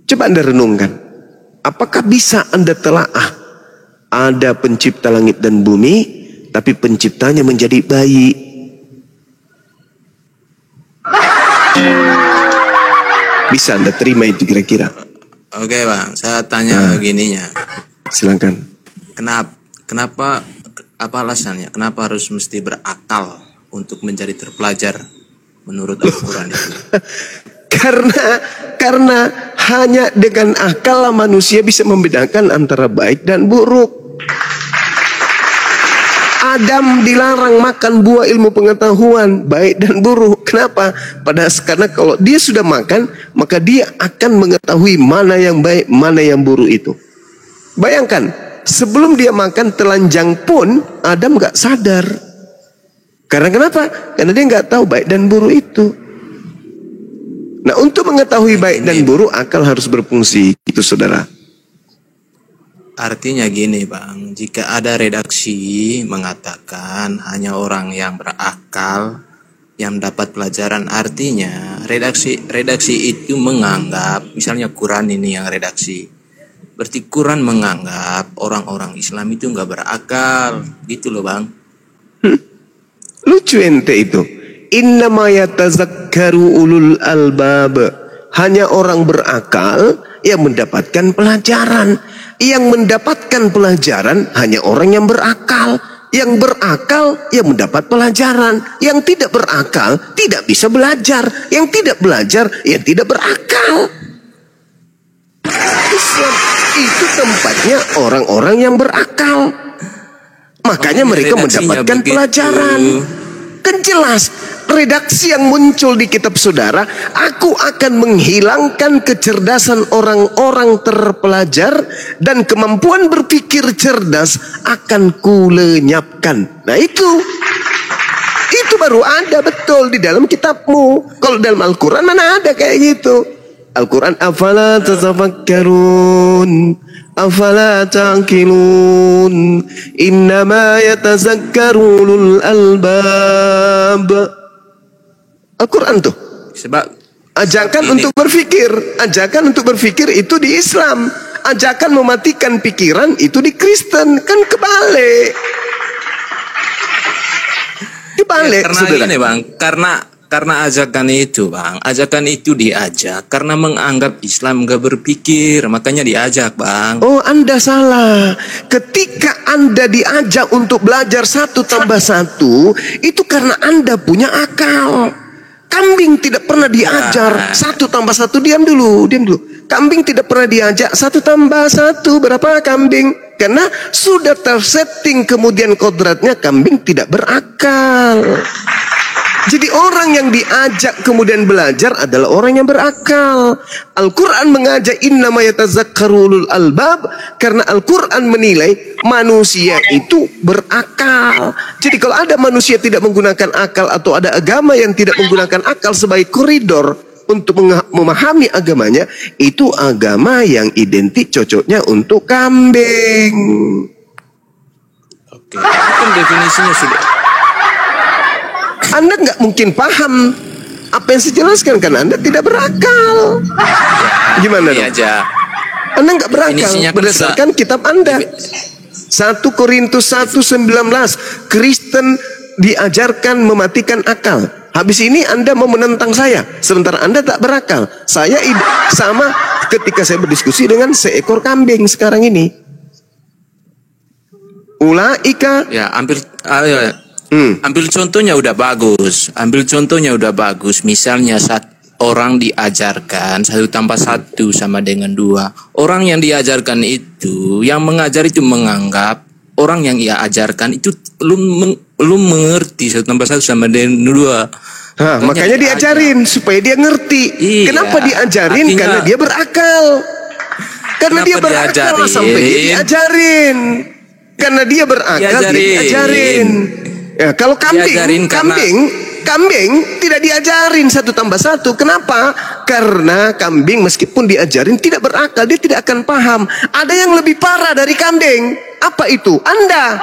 Coba Anda renungkan. Apakah bisa Anda telaah? Ada pencipta langit dan bumi, tapi penciptanya menjadi bayi. Bisa Anda terima itu kira-kira? Oke Bang, saya tanya begininya. Silakan. Kenapa apa alasannya? Kenapa harus mesti berakal untuk menjadi terpelajar menurut Al-Quran itu? Karena hanya dengan akal manusia bisa membedakan antara baik dan buruk. Adam dilarang makan buah ilmu pengetahuan baik dan buruk. Kenapa? Karena kalau dia sudah makan, maka dia akan mengetahui mana yang baik, mana yang buruk itu. Bayangkan, sebelum dia makan telanjang pun Adam gak sadar. Karena kenapa? Karena dia gak tahu baik dan buruk itu. Nah, untuk mengetahui baik dan buruk, akal harus berfungsi. Itu saudara. Artinya gini Bang, jika ada redaksi mengatakan hanya orang yang berakal yang dapat pelajaran, artinya redaksi itu menganggap, misalnya Quran ini yang redaksi, berarti Quran menganggap orang-orang Islam itu nggak berakal, gitu loh Bang. Lucu ente itu. Innama yatazakkaru ulul albab. Hanya orang berakal yang mendapatkan pelajaran. Yang mendapatkan pelajaran hanya orang yang berakal. Yang berakal yang mendapat pelajaran. Yang tidak berakal tidak bisa belajar. Yang tidak belajar yang tidak berakal. Islam itu tempatnya orang-orang yang berakal. Makanya mereka mendapatkan pelajaran. Kan jelas redaksi yang muncul di kitab saudara, aku akan menghilangkan kecerdasan orang-orang terpelajar dan kemampuan berpikir cerdas akan kulenyapkan. Nah itu baru ada betul di dalam kitabmu. Kalau dalam Al-Quran mana ada kayak gitu. Al-Quran, afala tatafakkarun, afala ta'qilun, innama yatazakkaru ulul albab. Al-Quran tuh. Sebab ajakan untuk berpikir, ajakan untuk berpikir itu di Islam. Ajakan mematikan pikiran itu di Kristen. Kan kebalik. Kebalik, karena saudara. ini Bang, karena ajakan itu Bang, ajakan itu diajak karena menganggap Islam gak berpikir, makanya diajak Bang. Oh, Anda salah. Ketika Anda diajak untuk belajar 1 tambah 1, itu karena Anda punya akal. Kambing tidak pernah diajar 1 tambah 1, diam dulu. Kambing tidak pernah diajak 1 tambah 1, berapa kambing? Karena sudah tersetting kemudian kodratnya, kambing tidak berakal. Jadi orang yang diajak kemudian belajar adalah orang yang berakal. Al-Quran mengajak innama yatazakkaru ulul albab, karena Al-Quran menilai manusia itu berakal. Jadi kalau ada manusia tidak menggunakan akal, atau ada agama yang tidak menggunakan akal sebagai koridor untuk memahami agamanya, itu agama yang identik cocoknya untuk kambing. Oke, itu definisinya sudah. Anda nggak mungkin paham apa yang saya jelaskan karena Anda tidak berakal. Gimana dong? Aja. Anda nggak berakal berdasarkan kitab Anda. 1 Korintus 1:19, Kristen diajarkan mematikan akal. Habis ini Anda mau menentang saya, sementara Anda tak berakal. Saya sama ketika saya berdiskusi dengan seekor kambing sekarang ini. Ulaika. Ya, ambil contohnya udah bagus. Misalnya orang diajarkan 1 tambah 1 sama dengan 2. Orang yang diajarkan itu, yang mengajar itu menganggap orang yang ia ajarkan itu belum mengerti 1 tambah 1 sama dengan 2. Makanya diajarin supaya dia ngerti. Iya, kenapa diajarin? Artinya, karena dia berakal. Karena dia berakal sampai dia diajarin. Karena dia berakal dia diajarin. Ya, kalau kambing tidak diajarin 1 tambah 1. Kenapa? Karena kambing meskipun diajarin tidak berakal, dia tidak akan paham. Ada yang lebih parah dari kambing. Apa itu? Anda.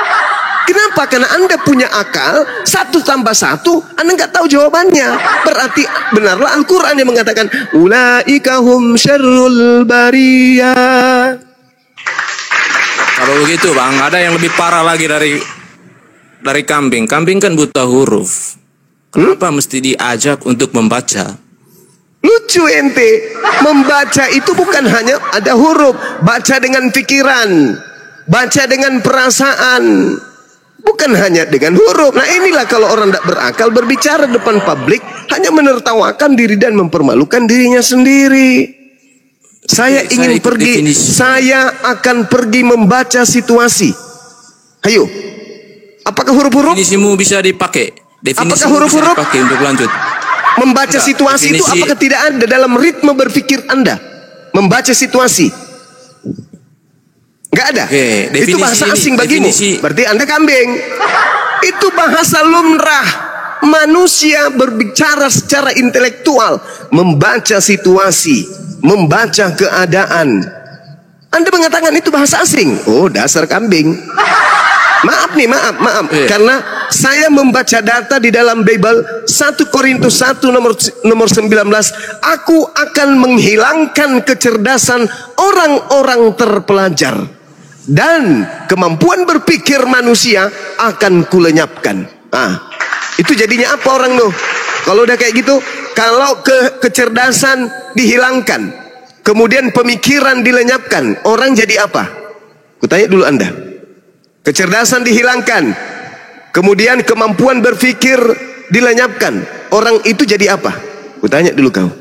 Kenapa? Karena Anda punya akal, 1 tambah 1, Anda nggak tahu jawabannya. Berarti benarlah Al-Quran yang mengatakan, ulaika hum syarrul bariyah. Kalau begitu Bang, ada yang lebih parah lagi dari kambing. Kambing kan buta huruf. Kenapa mesti diajak untuk membaca? Lucu ente. Membaca itu bukan hanya ada huruf. Baca dengan pikiran, baca dengan perasaan, bukan hanya dengan huruf. Nah inilah kalau orang tidak berakal berbicara depan publik hanya menertawakan diri dan mempermalukan dirinya sendiri. Saya ingin pergi, saya akan pergi membaca situasi. Ayo, apakah huruf-huruf? Definisimu bisa dipakai. Apakah huruf-huruf dipakai untuk lanjut? Membaca situasi itu apakah tidak ada dalam ritme berpikir Anda? Membaca situasi. Nggak ada. Oke, itu bahasa asing bagimu. Berarti Anda kambing. Itu bahasa lumrah. Manusia berbicara secara intelektual, membaca situasi, membaca keadaan. Anda mengatakan itu bahasa asing. Oh, dasar kambing. Maaf nih, maaf. Karena saya membaca data di dalam Bible 1 Korintus 1 nomor 19. Aku akan menghilangkan kecerdasan orang-orang terpelajar, dan kemampuan berpikir manusia akan kulenyapkan. Itu jadinya apa orang tuh? Kalau udah kayak gitu, kalau kecerdasan dihilangkan, kemudian pemikiran dilenyapkan, orang jadi apa? Kutanya dulu Anda. Kecerdasan dihilangkan, kemudian kemampuan berpikir dilenyapkan, orang itu jadi apa? Kutanya dulu kau.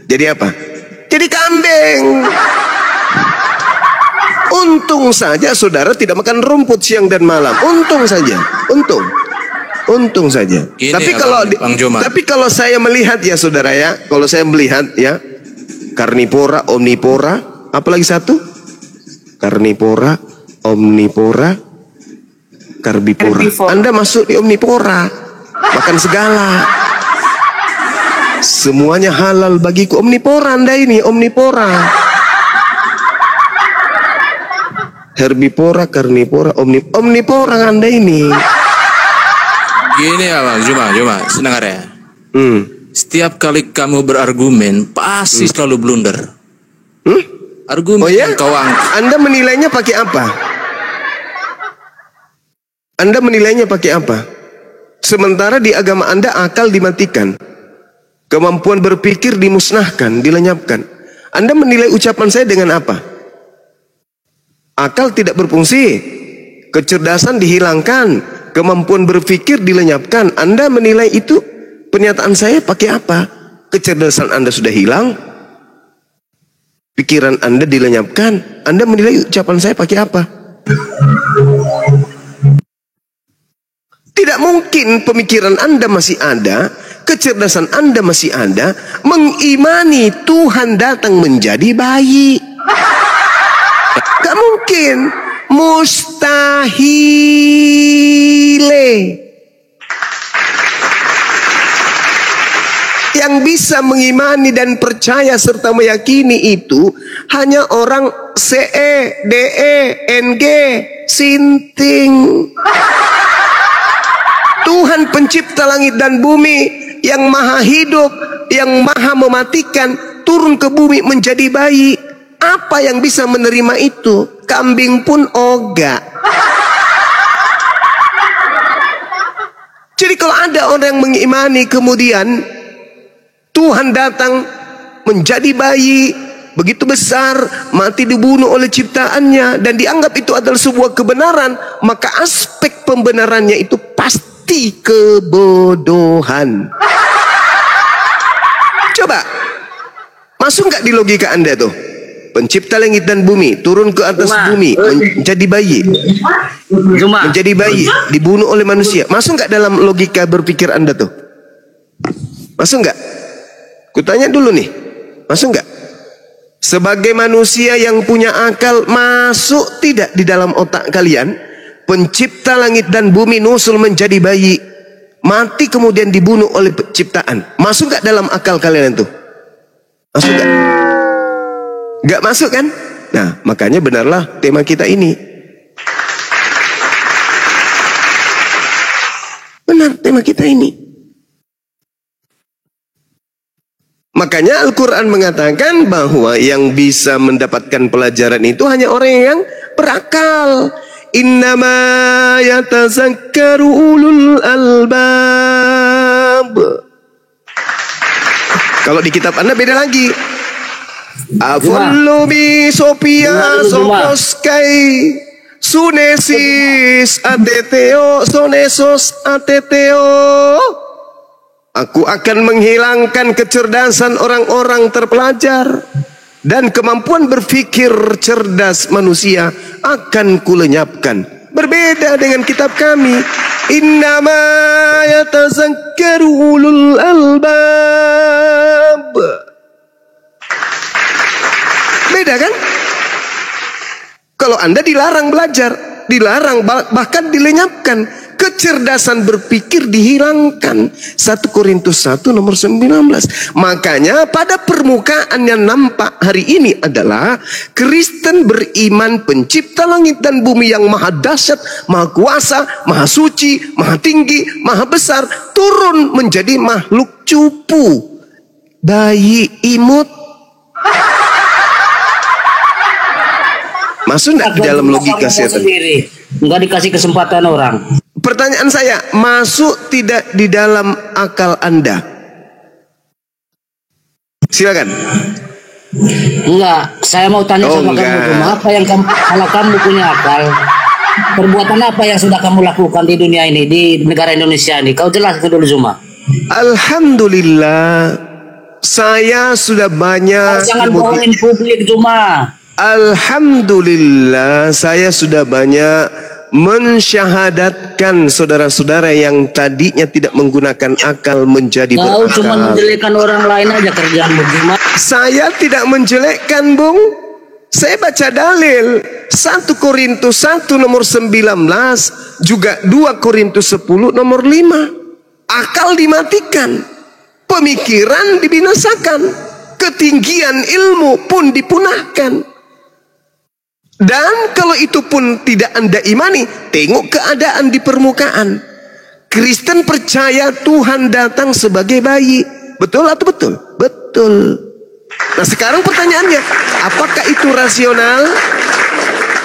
Jadi apa? Jadi kambing. Untung saja saudara tidak makan rumput siang dan malam. Untung saja. Untung saja. Gini Tapi kalau saya melihat ya saudara ya, kalau saya melihat ya, karnivora, omnivora, apalagi satu? Karnivora, omnivora, karbivora. Anda masuk di omnivora, makan segala. Semuanya halal bagiku. Omnivora Anda ini, omnivora. Herbivora, karnivora, omnivora Anda ini. Gini ya Bang, cuma senang ya. Setiap kali kamu berargumen pasti selalu blunder. Argumen yang kau angkat. Anda menilainya pakai apa? Anda menilainya pakai apa? Sementara di agama Anda akal dimatikan, kemampuan berpikir dimusnahkan, dilenyapkan. Anda menilai ucapan saya dengan apa? Akal tidak berfungsi, kecerdasan dihilangkan, kemampuan berpikir dilenyapkan. Anda menilai itu pernyataan saya pakai apa? Kecerdasan Anda sudah hilang, pikiran Anda dilenyapkan. Anda menilai ucapan saya pakai apa? Tidak mungkin pemikiran Anda masih ada, kecerdasan Anda masih ada, mengimani Tuhan datang menjadi bayi. Gak mungkin. Mustahile. Yang bisa mengimani dan percaya serta meyakini itu hanya orang CE, DE, NG, Sinting. Tuhan pencipta langit dan bumi, yang maha hidup, yang maha mematikan, turun ke bumi menjadi bayi. Apa yang bisa menerima itu? Kambing pun ogah. Jadi kalau ada orang yang mengimani kemudian Tuhan datang menjadi bayi begitu besar, mati dibunuh oleh ciptaannya, dan dianggap itu adalah sebuah kebenaran, maka aspek pembenarannya itu pasti kebodohan. Coba masuk nggak di logika Anda tuh? Pencipta langit dan bumi turun ke atas bumi menjadi bayi, menjadi bayi dibunuh oleh manusia. Masuk nggak dalam logika berpikir Anda tuh? Masuk nggak? Kutanya dulu nih, masuk nggak? Sebagai manusia yang punya akal, masuk tidak di dalam otak kalian? Pencipta langit dan bumi nusul menjadi bayi, mati kemudian dibunuh oleh ciptaan. Masuk nggak dalam akal kalian itu? Masuk nggak? Nggak masuk kan? Nah, makanya benarlah tema kita ini. tema kita ini. Makanya Al-Quran mengatakan bahwa yang bisa mendapatkan pelajaran itu hanya orang yang berakal. Innama yatazakkaru ulul albab. Kalau di kitab Anda beda lagi. Afullubi Sophia Sokoskai Sunesis Ateteo Sonesos Ateteo. Aku akan menghilangkan kecerdasan orang-orang terpelajar, dan kemampuan berpikir cerdas manusia akan kulenyapkan. Berbeda dengan kitab kami. Innama yatazakkaru ulul albab. Beda kan? Kalau Anda dilarang belajar, dilarang bahkan dilenyapkan. Kecerdasan berpikir dihilangkan. 1 Korintus 1 nomor 19. Makanya pada permukaan yang nampak hari ini adalah Kristen beriman pencipta langit dan bumi yang maha dahsyat, maha kuasa, maha suci, maha tinggi, maha besar, turun menjadi makhluk cupu, bayi imut. Masuk enggak di dalam logika setan? Enggak dikasih kesempatan orang. Pertanyaan saya, masuk tidak di dalam akal Anda? Silakan. Enggak, saya mau tanya sama kamu, apa yang kamu, kalau kamu punya akal, perbuatan apa yang sudah kamu lakukan di dunia ini, di negara Indonesia ini? Kau jelaskan dulu, Zuma. Alhamdulillah, saya sudah banyak. Jangan bohongin publik, Zuma. Alhamdulillah, saya sudah banyak mensyahadatkan saudara-saudara yang tadinya tidak menggunakan akal menjadi berakal. Kau cuma menjelekkan orang lain aja kerjaanmu, Zuma. Saya tidak menjelekkan, Bung. Saya baca dalil 1 Korintus 1 nomor 19, juga 2 Korintus 10 nomor 5. Akal dimatikan, pemikiran dibinasakan, ketinggian ilmu pun dipunahkan. Dan kalau itu pun tidak Anda imani, tengok keadaan di permukaan. Kristen percaya Tuhan datang sebagai bayi. Betul atau betul? Betul. Nah sekarang pertanyaannya, apakah itu rasional?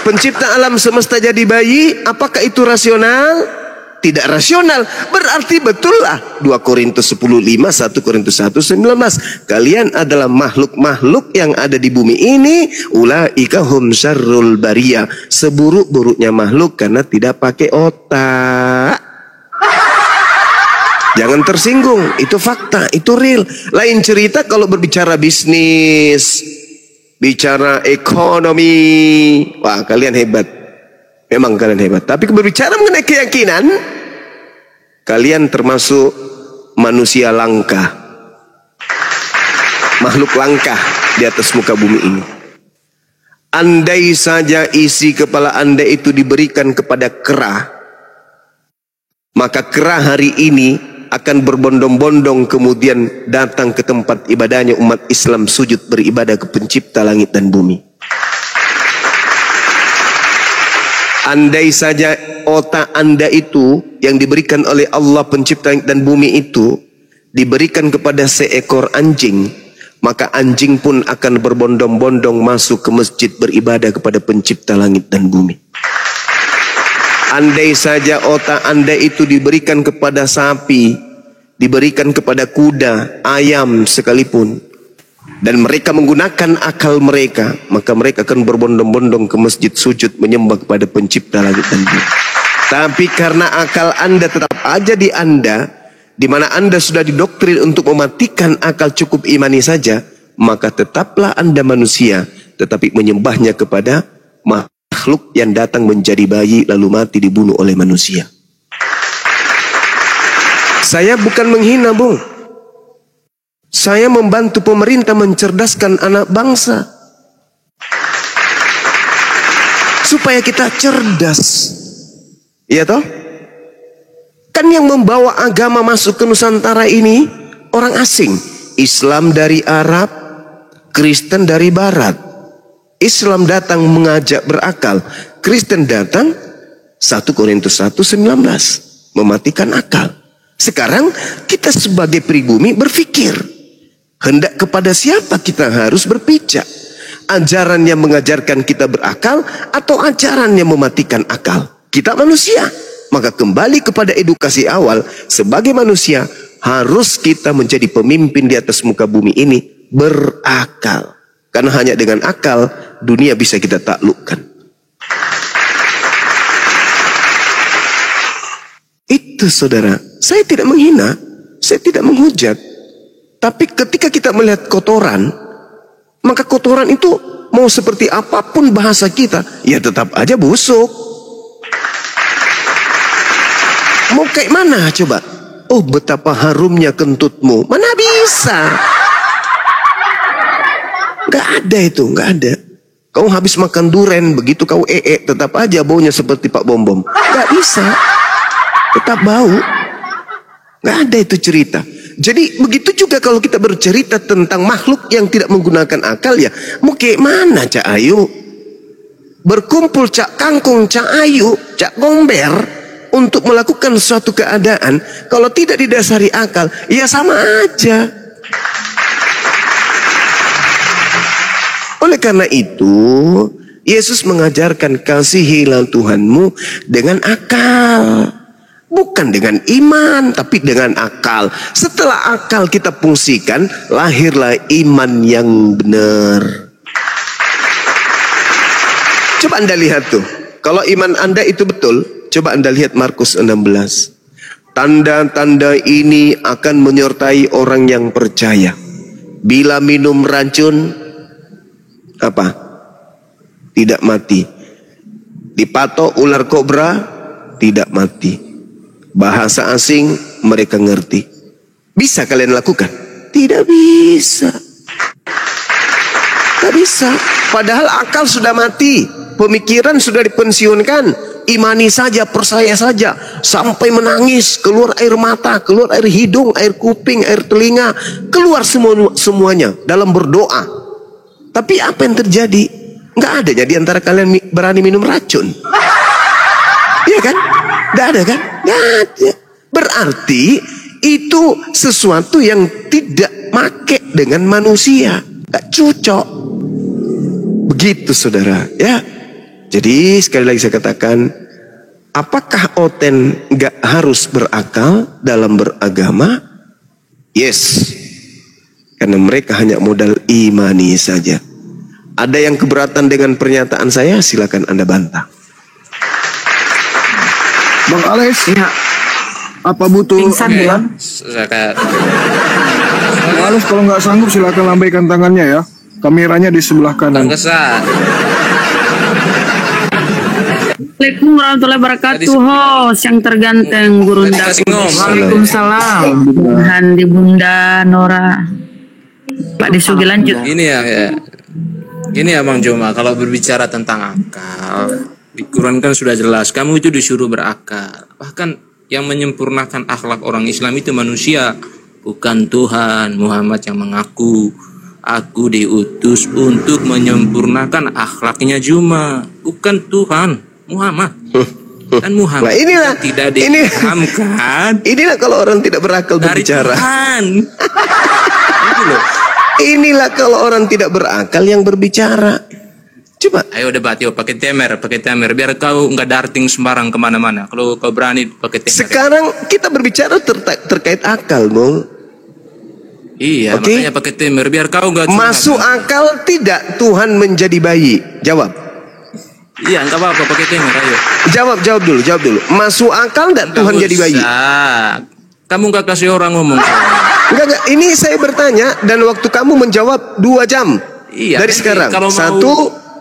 Pencipta alam semesta jadi bayi, apakah itu rasional? Tidak rasional. Berarti betullah 2 Korintus 10:5, 1 Korintus 1:19. Kalian adalah makhluk-makhluk yang ada di bumi ini. Ulaika hum syarrul bariyah. Seburuk-buruknya makhluk karena tidak pakai otak. Jangan tersinggung, itu fakta, itu real. Lain cerita kalau berbicara bisnis, bicara ekonomi. Wah, kalian hebat. Memang kalian hebat. Tapi berbicara mengenai keyakinan, kalian termasuk manusia langka, makhluk langka di atas muka bumi ini. Andai saja isi kepala Anda itu diberikan kepada kera, maka kera hari ini akan berbondong-bondong kemudian datang ke tempat ibadahnya umat Islam, sujud beribadah ke pencipta langit dan bumi. Andai saja otak Anda itu yang diberikan oleh Allah pencipta langit dan bumi itu diberikan kepada seekor anjing, maka anjing pun akan berbondong-bondong masuk ke masjid beribadah kepada pencipta langit dan bumi. Andai saja otak Anda itu diberikan kepada sapi, diberikan kepada kuda, ayam sekalipun, dan mereka menggunakan akal mereka, maka mereka akan berbondong-bondong ke masjid sujud menyembah kepada pencipta langit dan bumi. Tapi karena akal Anda tetap aja di Anda, di mana Anda sudah didoktrin untuk mematikan akal cukup imani saja, maka tetaplah Anda manusia, tetapi menyembahnya kepada makhluk yang datang menjadi bayi lalu mati dibunuh oleh manusia. Saya bukan menghina, Bung. Saya membantu pemerintah mencerdaskan anak bangsa supaya kita cerdas. Iya toh? Kan yang membawa agama masuk ke Nusantara ini orang asing. Islam dari Arab, Kristen dari Barat. Islam datang mengajak berakal, Kristen datang 1 Korintus 1:19 mematikan akal. Sekarang kita sebagai pribumi berpikir, hendak kepada siapa kita harus berpijak? Ajaran yang mengajarkan kita berakal atau ajaran yang mematikan akal? Kita manusia, maka kembali kepada edukasi awal. Sebagai manusia, harus kita menjadi pemimpin di atas muka bumi ini berakal. Karena hanya dengan akal, dunia bisa kita taklukkan. Itu saudara, saya tidak menghina, saya tidak menghujat. Tapi ketika kita melihat kotoran, maka kotoran itu mau seperti apapun bahasa kita, ya tetap aja busuk. Mau kayak mana coba? Oh, betapa harumnya kentutmu. Mana bisa? Gak ada itu, gak ada. Kau habis makan duren, begitu kau tetap aja baunya seperti Pak Bom-Bom. Gak bisa. Tetap bau. Gak ada itu cerita. Jadi begitu juga kalau kita bercerita tentang makhluk yang tidak menggunakan akal, ya mau kayak mana Cak Ayu? Berkumpul Cak Kangkung, Cak Ayu, Cak Gomber untuk melakukan suatu keadaan, kalau tidak didasari akal, ya sama aja. Oleh karena itu, Yesus mengajarkan kasihilah Tuhanmu dengan akal. Bukan dengan iman, tapi dengan akal. Setelah akal kita fungsikan, lahirlah iman yang benar. Coba Anda lihat tuh. Kalau iman Anda itu betul, coba Anda lihat Markus 16. Tanda-tanda ini akan menyertai orang yang percaya. Bila minum racun, apa? Tidak mati. Dipatok ular kobra, tidak mati. Bahasa asing mereka ngerti. Bisa kalian lakukan? Tidak bisa. Tidak bisa. Padahal akal sudah mati. Pemikiran sudah dipensiunkan. Imani saja, percaya saja. Sampai menangis, keluar air mata, keluar air hidung, air kuping, air telinga. Keluar semuanya dalam berdoa. Tapi apa yang terjadi? Nggak ada jadi antara kalian berani minum racun. Iya kan? Nggak ada kan? Nggak ada. Berarti itu sesuatu yang tidak make dengan manusia. Nggak cocok. Begitu saudara. Ya. Jadi sekali lagi saya katakan, apakah oten nggak harus berakal dalam beragama? Yes. Karena mereka hanya modal imani saja. Ada yang keberatan dengan pernyataan saya? Silakan Anda bantah. Bang Alex, ya. Apa butuh Pingsan ya? Bang Alex kalau nggak sanggup silakan lambaikan tangannya ya. Kameranya di sebelah kanan. Assalamualaikum warahmatullahi wabarakatuh. Host yang terganteng Gurunda. Waalaikumsalam. Tuhan di Bunda Nora. Pak Disugi lanjut. Gini ya Bang Joma, kalau berbicara tentang akal, di Quran kan sudah jelas, kamu itu disuruh berakal. Bahkan yang menyempurnakan akhlak orang Islam itu manusia, bukan Tuhan. Muhammad yang mengaku, aku diutus untuk menyempurnakan akhlaknya Juma, bukan Tuhan. Muhammad. Dan Muhammad tidak dipahamkan. Inilah kalau orang tidak berakal berbicara. Inilah kalau orang tidak berakal yang berbicara. Coba. Ayo debat yuk, pakai temer, biar kau nggak darting sembarang kemana-mana. Kalau kau berani pakai temer. Sekarang kita berbicara terkait akal, Bung. Iya, makanya pakai temer biar kau nggak. Masuk akal tidak Tuhan menjadi bayi? Jawab. Iya, nggak apa-apa pakai temer, ayo. Jawab dulu. Masuk akal tidak Tuhan jadi bayi? Kamu nggak kasih orang ngomong. Enggak. Ini saya bertanya dan waktu kamu menjawab 2 jam. Iya, dari sekarang. 1,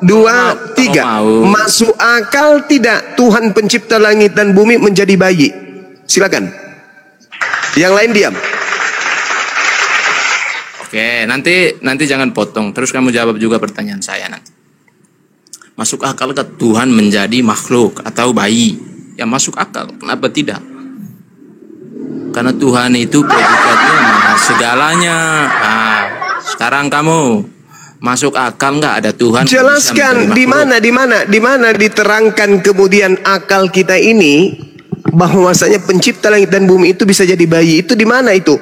2, 3. Masuk akal tidak Tuhan pencipta langit dan bumi menjadi bayi? Silakan. Yang lain diam. Oke, nanti jangan potong. Terus kamu jawab juga pertanyaan saya nanti. Masuk akal ke Tuhan menjadi makhluk atau bayi? Ya masuk akal. Kenapa tidak? Karena Tuhan itu predikatnya maha segalanya. Nah, sekarang kamu masuk akal nggak ada Tuhan? Jelaskan di mana diterangkan kemudian akal kita ini bahwasanya pencipta langit dan bumi itu bisa jadi bayi. Itu di mana itu?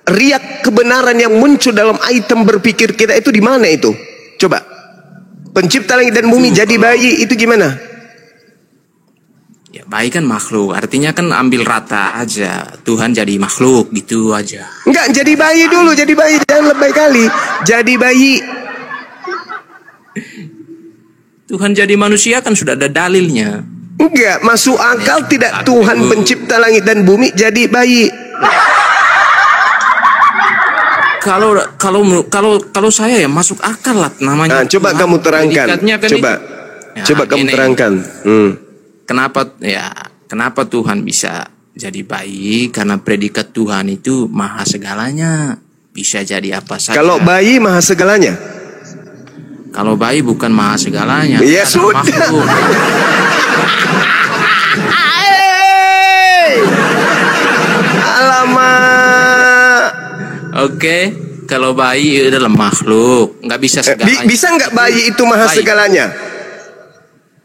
Riak kebenaran yang muncul dalam item berpikir kita itu di mana itu? Coba. Pencipta langit dan bumi jadi bayi itu gimana? Ya, bayi kan makhluk, artinya kan ambil rata aja. Tuhan jadi makhluk gitu aja. Enggak, jadi bayi dulu, jadi bayi, jangan lebay kali. Jadi bayi. Tuhan jadi manusia kan sudah ada dalilnya. Enggak, masuk akal tidak Tuhan pencipta langit dan bumi jadi bayi. Kalau saya ya masuk akal lah namanya. Nah, coba kamu terangkan. Kan Coba kamu terangkan. Kenapa Tuhan bisa jadi bayi? Karena predikat Tuhan itu maha segalanya, bisa jadi apa saja. Kalau bayi maha segalanya? Kalau bayi bukan maha segalanya. Ya sudah. Alamak. Oke, kalau bayi adalah makhluk, nggak bisa segalanya. Bisa nggak bayi itu maha segalanya?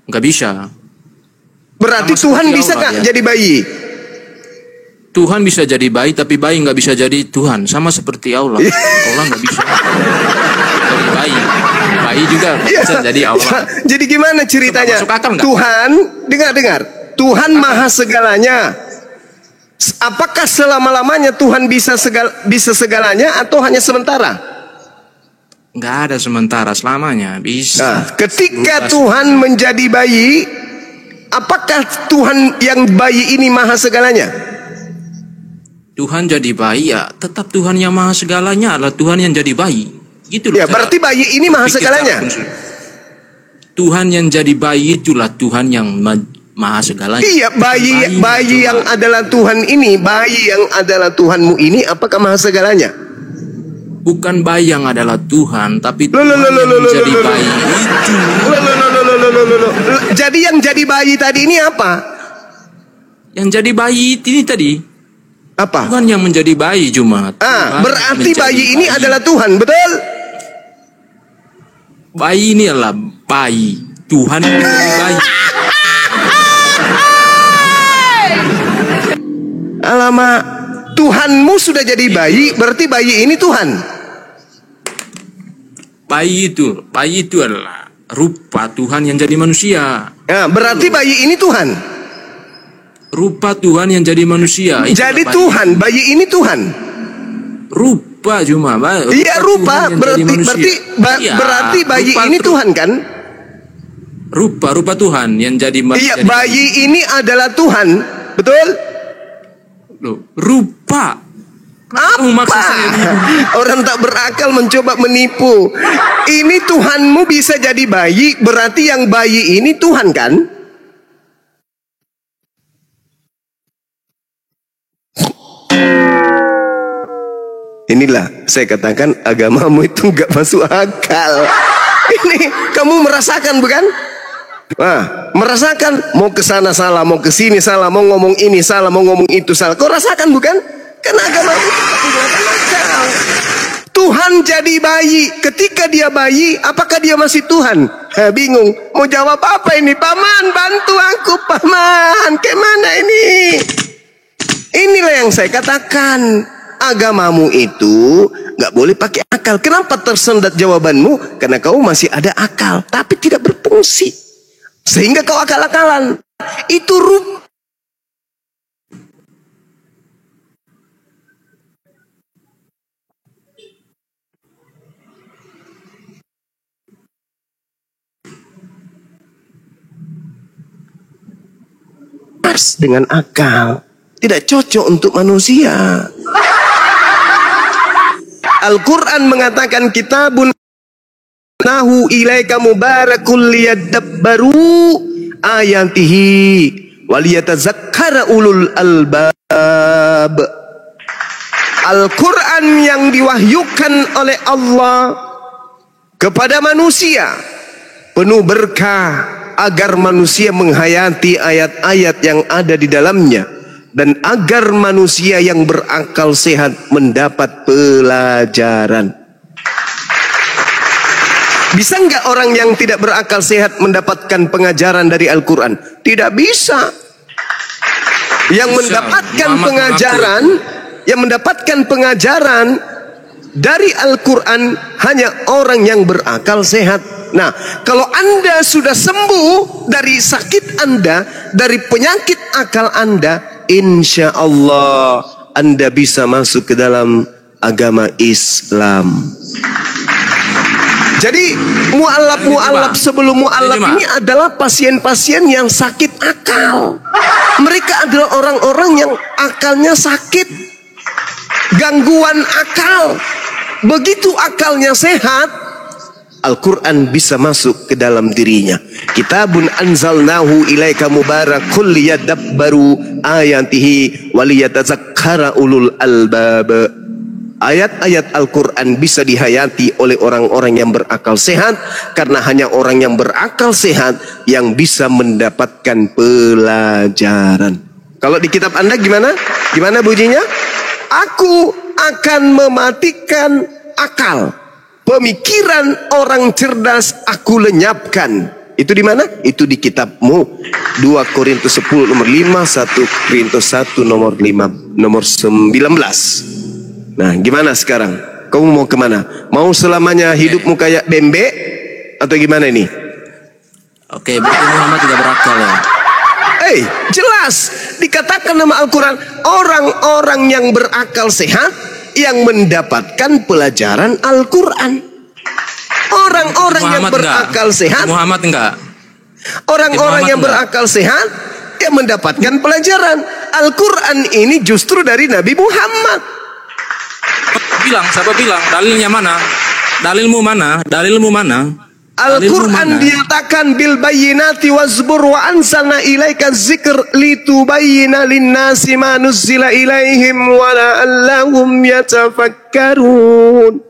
Nggak bisa. Berarti Sama Tuhan bisa nggak jadi bayi? Tuhan bisa jadi bayi, tapi bayi nggak bisa jadi Tuhan. Sama seperti Allah. Allah nggak bisa jadi bayi. Bayi juga bisa jadi Allah. Jadi gimana ceritanya? Masuk akal nggak? Tuhan, dengar. Tuhan maha segalanya. Apakah selama-lamanya Tuhan bisa segalanya atau hanya sementara? Nggak ada sementara, selamanya bisa. Nah, ketika Tuhan menjadi bayi, apakah Tuhan yang bayi ini maha segalanya? Tuhan jadi bayi ya, tetap Tuhan yang maha segalanya adalah Tuhan yang jadi bayi. Gitu loh. Ya, berarti bayi ini maha segalanya. Tuhan yang jadi bayi itulah Tuhan yang maha segalanya. Iya, bayi yang adalah Tuhan ini, bayi yang adalah Tuhanmu ini, apakah maha segalanya? Bukan bayi yang adalah Tuhan, tapi Tuhan yang menjadi bayi itu. Jadi yang jadi bayi tadi ini apa? Yang jadi bayi ini tadi apa? Tuhan yang menjadi bayi cuma. Berarti bayi ini adalah Tuhan, betul? Bayi ini adalah bayi. Tuhan yang menjadi bayi. Alamak, Tuhanmu sudah jadi bayi, berarti bayi ini Tuhan. Bayi itu adalah rupa Tuhan yang jadi manusia. Nah, berarti bayi ini Tuhan. Rupa Tuhan yang jadi manusia. Jadi Tuhan, bayi ini Tuhan. Rupa cuma. Iya, rupa. Berarti bayi ini Tuhan kan? Rupa Tuhan yang jadi manusia. Iya, bayi ini adalah Tuhan, betul? Loh, rupa. Apa? Orang tak berakal mencoba menipu. Ini Tuhanmu bisa jadi bayi, berarti yang bayi ini Tuhan kan? Inilah saya katakan agamamu itu nggak masuk akal. Ini kamu merasakan bukan? Merasakan mau ke sana salah, mau ke sini salah, mau ngomong ini salah, mau ngomong itu salah. Kau rasakan bukan? Karena agamamu tidak akal. Tuhan jadi bayi. Ketika dia bayi, apakah dia masih Tuhan? Bingung. Mau jawab apa ini? Paman, bantu aku, paman. Kemana ini? Inilah yang saya katakan. Agamamu itu nggak boleh pakai akal. Kenapa tersendat jawabanmu? Karena kau masih ada akal, tapi tidak berfungsi, sehingga kau akal-akalan. Itu dengan akal, tidak cocok untuk manusia. Al-Quran mengatakan kitabun nahu ilaika mubarakul liyadabbaru ayatihi waliyatazakkara ulul albab. Al-Quran yang diwahyukan oleh Allah kepada manusia penuh berkah agar manusia menghayati ayat-ayat yang ada di dalamnya, dan agar manusia yang berakal sehat mendapat pelajaran. Bisa nggak orang yang tidak berakal sehat mendapatkan pengajaran dari Al-Quran? Tidak bisa. Yang mendapatkan pengajaran dari Al-Quran hanya orang yang berakal sehat. Nah, kalau Anda sudah sembuh dari sakit Anda, dari penyakit akal Anda, insya Allah Anda bisa masuk ke dalam agama Islam. Jadi mu'alaf sebelum mu'alaf ini adalah pasien-pasien yang sakit akal. Mereka adalah orang-orang yang akalnya sakit, gangguan akal. Begitu akalnya sehat, Al-Quran bisa masuk ke dalam dirinya. Kitabun anzalnahu ilaika mubarakul liyadabbaru ayatihi waliyatazakkara ulul albab. Ayat-ayat Al-Quran bisa dihayati oleh orang-orang yang berakal sehat, karena hanya orang yang berakal sehat yang bisa mendapatkan pelajaran. Kalau di kitab Anda gimana? Gimana bunyinya? Aku akan mematikan akal, pemikiran orang cerdas aku lenyapkan. Itu di mana? Itu di kitabmu. 2 Korintus 10 nomor 5, 1 Korintus 1 nomor 5, nomor 19. Nah, gimana sekarang? Kamu mau kemana? Mau selamanya hidupmu kayak bembe atau gimana ini? Oke, berarti Muhammad tidak berakal ya. Jelas dikatakan nama Al-Quran, orang-orang yang berakal sehat yang mendapatkan pelajaran Al-Quran. Orang-orang yang berakal sehat. Muhammad enggak. Orang-orang yang berakal sehat yang mendapatkan pelajaran Al-Quran ini justru dari Nabi Muhammad. Siapa bilang? Dalilnya mana? Dalilmu mana? Dalilmu mana? Al-Quran dinyatakan bil bayyinati wazbur wa anzalna ilaika dzikr litubayyina linnasi ma nuzzila ilaihim wa la'allahum yatafakkarun.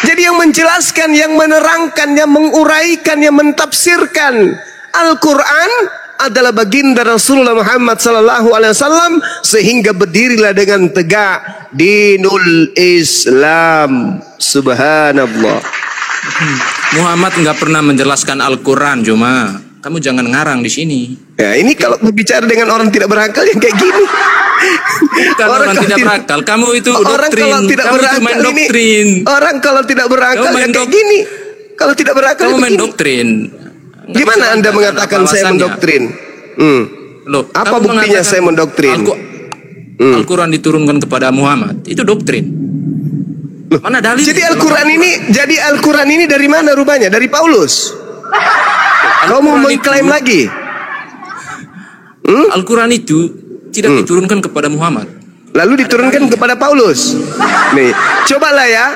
Jadi yang menjelaskan, yang menerangkan, yang menguraikan, yang mentafsirkan Al-Quran adalah baginda Rasulullah Muhammad sallallahu alaihi wasallam, sehingga berdirilah dengan tegak dinul Islam. Subhanallah. Muhammad nggak pernah menjelaskan Al-Quran, cuma kamu jangan ngarang di sini. Ya, ini kalau berbicara dengan orang tidak berakal yang kayak gini. Orang tidak berakal, kamu itu doktrin. Kalau tidak kamu berakal itu main doktrin. Orang kalau tidak berakal yang kayak gini. Kalau tidak berakal kamu main doktrin. Gimana Anda mengatakan saya mendoktrin? Loh, apa buktinya saya mendoktrin? Al-Quran diturunkan kepada Muhammad, itu doktrin. Loh, mana dalil? Jadi Al-Quran ini dari mana rupanya? Dari Paulus. Kamu mengklaim lagi? Al-Quran itu tidak diturunkan kepada Muhammad. Lalu diturunkan kepada Paulus. Nih, cobalah ya.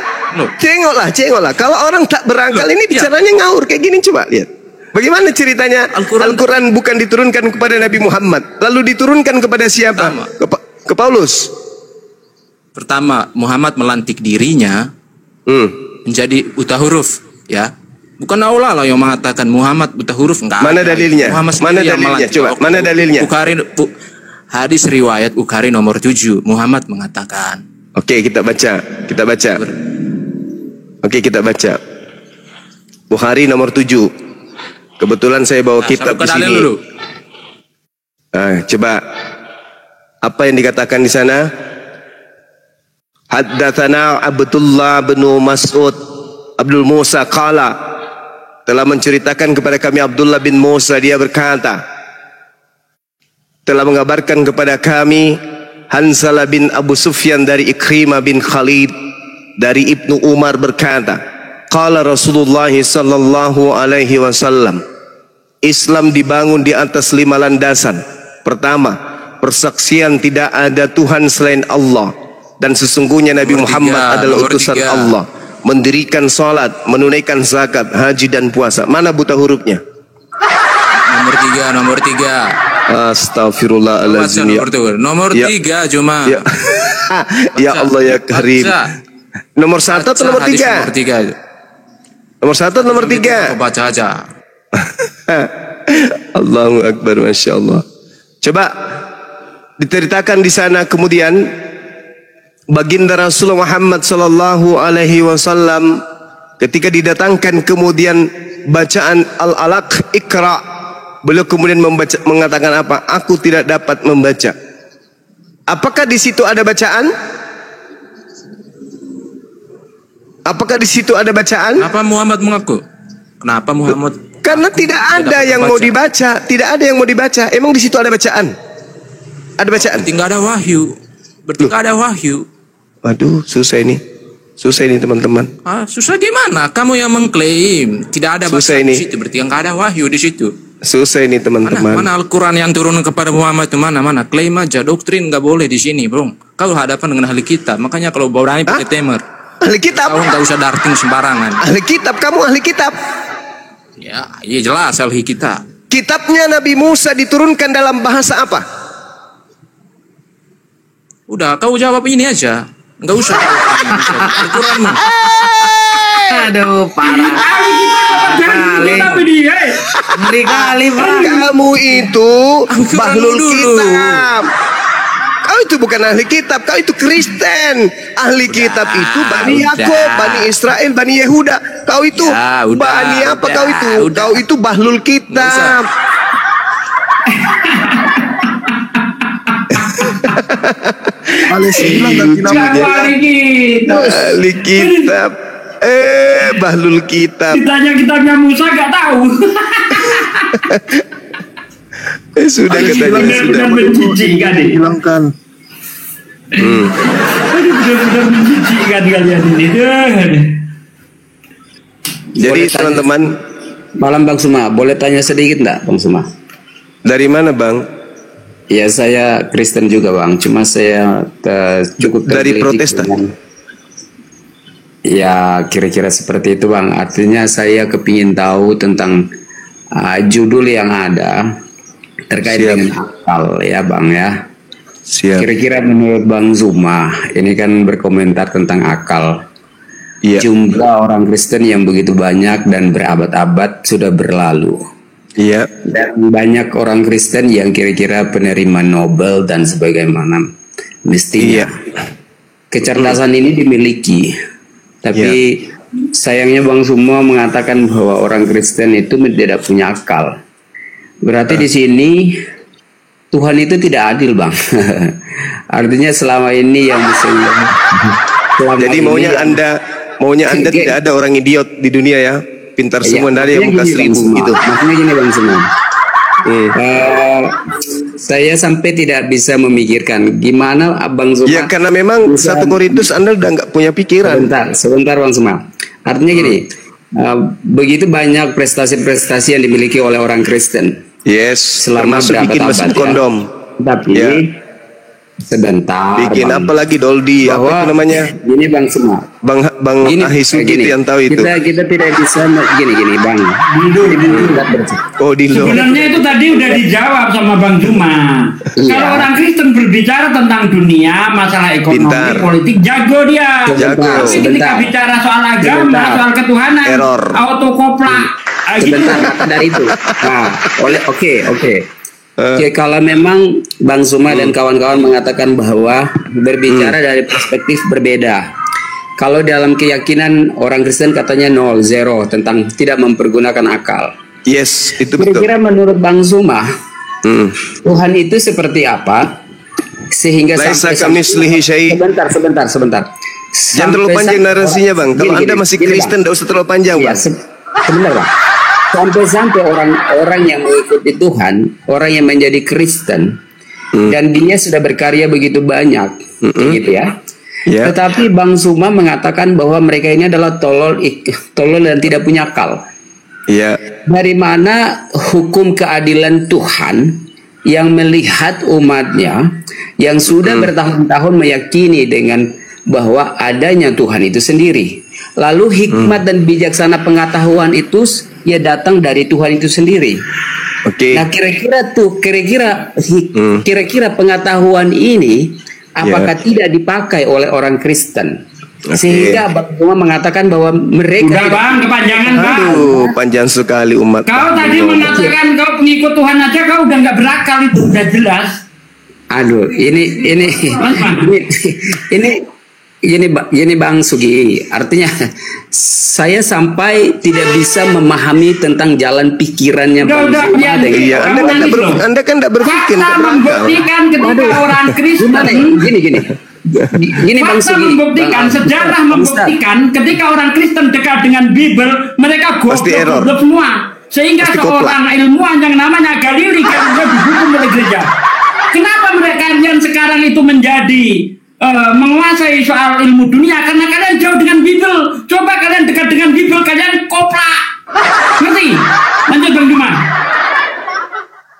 Cengoklah. Kalau orang tak berakal ini bicaranya ngawur kayak gini, coba lihat. Bagaimana ceritanya Al-Quran bukan diturunkan kepada Nabi Muhammad, lalu diturunkan kepada siapa? Ke Paulus. Pertama, Muhammad melantik dirinya menjadi buta huruf, ya. Bukan Allah lah yang mengatakan Muhammad buta huruf, enggak. Mana dalilnya? Mana dalilnya? Coba, mana dalilnya? Hadis riwayat Bukhari nomor 7, Muhammad mengatakan. Oke, kita baca. Oke, kita baca. Bukhari nomor 7. Kebetulan saya bawa kitab di sini. Coba apa yang dikatakan di sana? Haddatsana Abdullah bin Mas'ud Abdul Musa qala, telah menceritakan kepada kami Abdullah bin Musa, dia berkata, telah mengabarkan kepada kami Hansalah bin Abu Sufyan dari Ikrimah bin Khalid dari Ibnu Umar berkata, qala Rasulullah sallallahu alaihi wasallam, Islam dibangun di atas 5 landasan. Pertama, persaksian tidak ada Tuhan selain Allah dan sesungguhnya Nabi Muhammad adalah utusan Allah. Mendirikan salat, menunaikan zakat, haji dan puasa. Mana buta hurufnya? Nomor 3. Astagfirullahaladzim. Nomor 3 cuma. Ya Allah ya Karim. Nomor 1 atau nomor 3? Nomor 1 atau nomor 3? Baca aja. Allahu Akbar, Masya Allah. Coba diceritakan di sana kemudian baginda Rasulullah Muhammad sallallahu alaihi wasallam ketika didatangkan kemudian bacaan Al-Alaq, Iqra, Beliau kemudian mengatakan apa? Aku tidak dapat membaca. Apakah di situ ada bacaan? Apakah di situ ada bacaan? Kenapa Muhammad mengaku? Kenapa Muhammad? Karena tidak ada yang mau dibaca. Tidak ada yang mau dibaca. Emang di situ ada bacaan? Ada bacaan? Berarti nggak ada wahyu. Berarti nggak ada wahyu. Waduh, susah ini. Susah ini teman-teman. Susah gimana? Kamu yang mengklaim tidak ada bacaan di situ. Berarti nggak ada wahyu di situ. Susah ini teman-teman. Mana Al-Quran yang turun kepada Muhammad itu mana? Klaim aja, doktrin nggak boleh di sini, bro. Kau hadapan dengan ahli kitab. Makanya kalau berani pakai temer. Ahli kitab? Kau nggak usah darting sembarangan. Ahli kitab, kamu ahli kitab? Ya, iya jelas ahli kitab. Kitabnya Nabi Musa diturunkan dalam bahasa apa? Udah, kau jawab ini aja. Nggak usah. Al-Quran mah. Aduh, parah. Ngeri kali, Bang. Kamu itu bahlul kitab. Kau itu bukan ahli kitab, kau itu Kristen. Ahli kitab itu Bani Yakub, Bani Israel, Bani Yehuda. Kau itu Bani apa kau itu? Kau itu bahlul kitab. Ahli kitab. Bahlul kitab. Ditanya kitabnya Musa gak tahu. Sudah katanya sudah menjijikkan Hilangkan. Benar-benar menjijikkan kalian ini. Jadi teman-teman, Malam Bang Suma, boleh tanya sedikit enggak Bang Suma? dari mana Bang? Ya saya Kristen juga Bang, cuma saya cukup Dari tergelitik Protestan? dengan- Ya kira-kira seperti itu Bang. Artinya saya kepingin tahu tentang judul yang ada terkait Siap. dengan akal ya Bang ya. Siap. Kira-kira menurut Bang Zuma, ini kan berkomentar tentang akal. Iya. Jumlah orang Kristen yang begitu banyak dan berabad-abad sudah berlalu. Iya. Dan banyak orang Kristen yang kira-kira penerima Nobel dan sebagaimana mestinya. Iya. Kecerdasan ini dimiliki. Tapi sayangnya Bang Sumo mengatakan bahwa orang Kristen itu tidak punya akal. Berarti di sini Tuhan itu tidak adil Bang. Artinya selama ini yang Jadi maunya anda tidak ada orang idiot di dunia ya, pintar semua, dari yang muka seribu gitu. Maksudnya gini Bang Sumo. Saya sampai tidak bisa memikirkan gimana Abang Zuma. Ya karena memang bisa- 1 Korintus Anda udah nggak punya pikiran. Sebentar Bang Zuma. Artinya gini, begitu banyak prestasi-prestasi yang dimiliki oleh orang Kristen Yes. selama Termasuk bikin berabad-abad mesin ya. kondom. Tapi Ya. sebentar. Bikin Bang. apa lagi Doldi? Apa Bahwa itu namanya? Ini Bang Zuma. Bang Ahisu gitu yang tahu itu. Kita tidak bisa gini Bang. Oh Dilo. Sebenarnya itu tadi udah dijawab sama Bang Juma. Iya. Kalau orang Kristen berbicara tentang dunia, masalah ekonomi, Pintar. politik, jago dia. Jago. Tapi ketika Sebentar. bicara soal agama, Sebentar. soal ketuhanan, Error. autokoplak. Gitu. Sebentar maka dari itu. Nah, oke. Oke, kalau memang Bang Zuma dan kawan-kawan mengatakan bahwa berbicara dari perspektif berbeda. Kalau dalam keyakinan orang Kristen katanya 0, 0 tentang tidak mempergunakan akal. Yes, itu betul. Kira-kira menurut Bang Zuma, Hmm. Tuhan itu seperti apa sehingga Laisa kamitslihi syai'. Sebentar. Jangan terlalu panjang narasinya Bang. Kalau Gini, Anda masih gini, Kristen, Bang. tidak usah terlalu panjang Ya, Bang. sebentar Bang. Sampai orang yang mengikuti Tuhan, orang yang menjadi Kristen, dan dia sudah berkarya begitu banyak, gitu ya. Ya. Tetapi Bang Zuma mengatakan bahwa mereka ini adalah tolol dan tidak punya akal. Iya. Dari mana hukum keadilan Tuhan yang melihat umatnya yang sudah bertahun-tahun meyakini dengan bahwa adanya Tuhan itu sendiri. Lalu hikmat dan bijaksana pengetahuan itu ya datang dari Tuhan itu sendiri. Oke. Nah kira-kira pengetahuan ini apakah tidak dipakai oleh orang Kristen? Sehingga Bang Zuma mengatakan bahwa mereka Udah Bang, kepanjangan Bang. Aduh, panjang sekali umat. Kau tadi mengatakan kau pengikut Tuhan aja, kau udah nggak berakal, itu udah jelas. Aduh, ini Bang Sugi. Artinya saya sampai tidak bisa memahami tentang jalan pikirannya Bang Udah, Zuma ya, dengan Iya, Anda kan tidak berpikir. Fakta nggak berakal. membuktikan ketika orang Kristen gini Bang fakta Sugi, membuktikan, Bang- sejarah Bang Ustaz. membuktikan ketika orang Kristen dekat dengan Bible, mereka Pasti error. goblok semua. Sehingga Pasti seorang ilmuwan yang namanya Galilei karena dihukum oleh gereja. Kenapa mereka yang sekarang itu menjadi menguasai soal ilmu dunia? Karena kalian jauh dengan Bible. Coba kalian dekat dengan Bible, kalian koprak. Ngerti? Lanjut Bang Juma.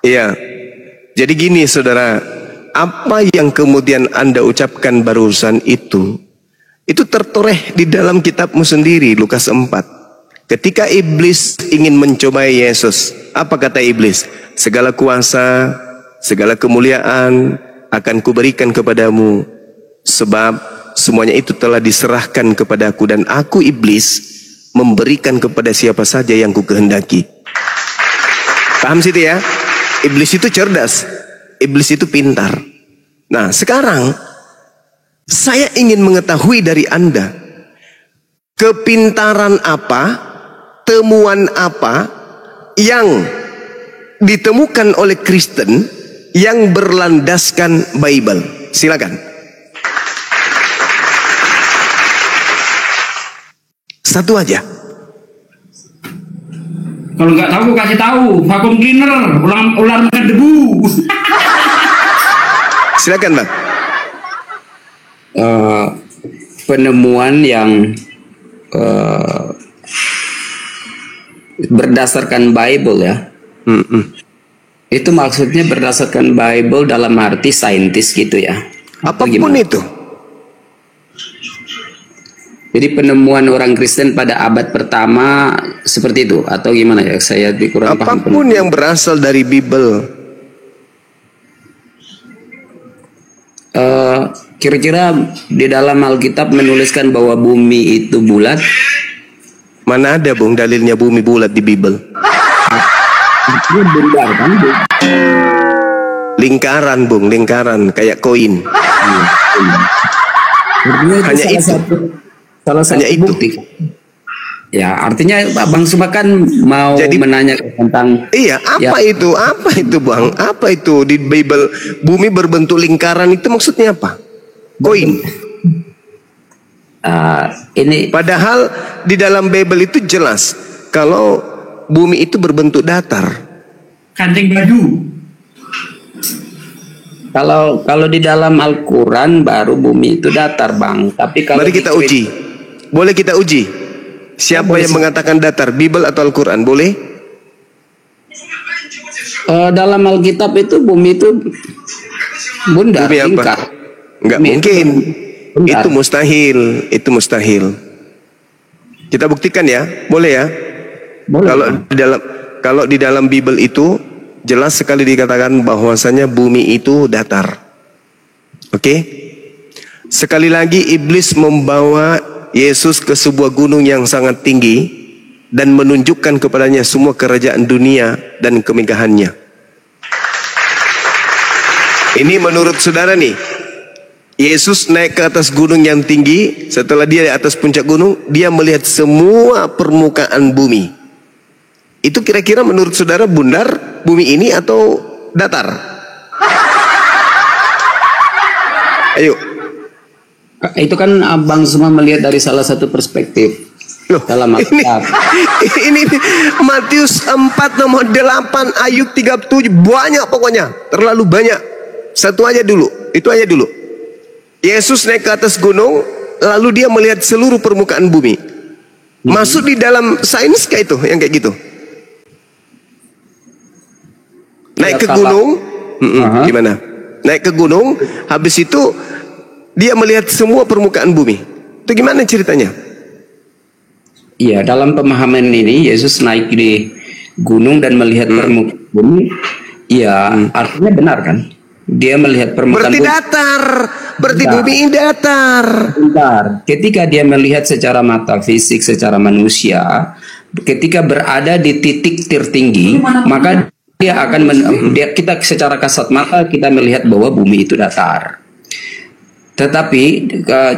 Iya. Jadi gini saudara, apa yang kemudian Anda ucapkan barusan itu tertoreh di dalam kitabmu sendiri, Lukas 4. Ketika iblis ingin mencobai Yesus, apa kata iblis? Segala kuasa, segala kemuliaan akan kuberikan kepadamu, sebab semuanya itu telah diserahkan kepadaku, dan aku iblis memberikan kepada siapa saja yang ku kehendaki. Paham situ ya? Iblis itu cerdas, iblis itu pintar. Nah sekarang saya ingin mengetahui dari Anda, kepintaran apa, temuan apa yang ditemukan oleh Kristen yang berlandaskan Bible. Silakan. Satu aja. Kalau nggak tahu kasih tahu. Vacuum cleaner, ular makan debu. Silakan Bang. Penemuan yang berdasarkan Bible ya. Itu maksudnya berdasarkan Bible dalam arti saintis gitu ya. Atau Apapun gimana? itu. Jadi penemuan orang Kristen pada abad pertama seperti itu atau gimana ya? Saya kurang paham. Apapun yang berasal dari Bible. Kira-kira di dalam Alkitab menuliskan bahwa bumi itu bulat. Mana ada Bung dalilnya bumi bulat di Bible? Itu benar kan? Lingkaran Bung, lingkaran kayak koin. Hanya itu. Salah satu Hanya itu. bukti. Ya, artinya Bang Suma kan mau Jadi- menanya tentang Iya, apa Ya. itu? Apa itu Bang? Apa itu di Bible bumi berbentuk lingkaran itu maksudnya apa? Koin. ini Padahal di dalam Bible itu jelas kalau bumi itu berbentuk datar. Kancing baju. kalau di dalam Al-Quran baru bumi itu datar Bang. Tapi kalau Mari kita dicerit- uji. Boleh kita uji? Siapa Boleh, yang sih. mengatakan datar? Bible atau Al-Quran? Boleh? dalam Alkitab itu bumi itu bundar, Bumi apa? lingkar. Enggak Bumi mungkin. bundar. Itu mustahil. Itu mustahil. Kita buktikan ya. Boleh ya? Boleh, Kalau di dalam Bible itu jelas sekali dikatakan bahwasanya bumi itu datar. Oke? Sekali lagi iblis membawa Yesus ke sebuah gunung yang sangat tinggi dan menunjukkan kepadanya semua kerajaan dunia dan kemegahannya. Ini menurut saudara nih, Yesus naik ke atas gunung yang tinggi. Setelah dia di atas puncak gunung, dia melihat semua permukaan bumi. Itu kira-kira menurut saudara bundar bumi ini atau datar? Ayo. Itu kan Abang semua melihat dari salah satu perspektif. Loh, Dalam ini, Alkitab. ini Matius 4 nomor 8 Ayub 37 banyak pokoknya, terlalu banyak. Satu aja dulu, itu aja dulu. Yesus naik ke atas gunung, lalu dia melihat seluruh permukaan bumi. Masuk di dalam sains kayak itu, yang kayak gitu. Naik Ya, ke kalau- gunung, Aha. gimana? Naik ke gunung, habis itu dia melihat semua permukaan bumi. Itu gimana ceritanya? Iya, dalam pemahaman ini Yesus naik di gunung dan melihat permukaan bumi. Iya, artinya benar kan? Dia melihat permukaan Berarti bumi. datar, berarti Bentar. bumi ini datar. Bentar. Ketika dia melihat secara mata fisik, secara manusia, ketika berada di titik tertinggi, maka dia akan kita secara kasat mata kita melihat bahwa bumi itu datar. Tetapi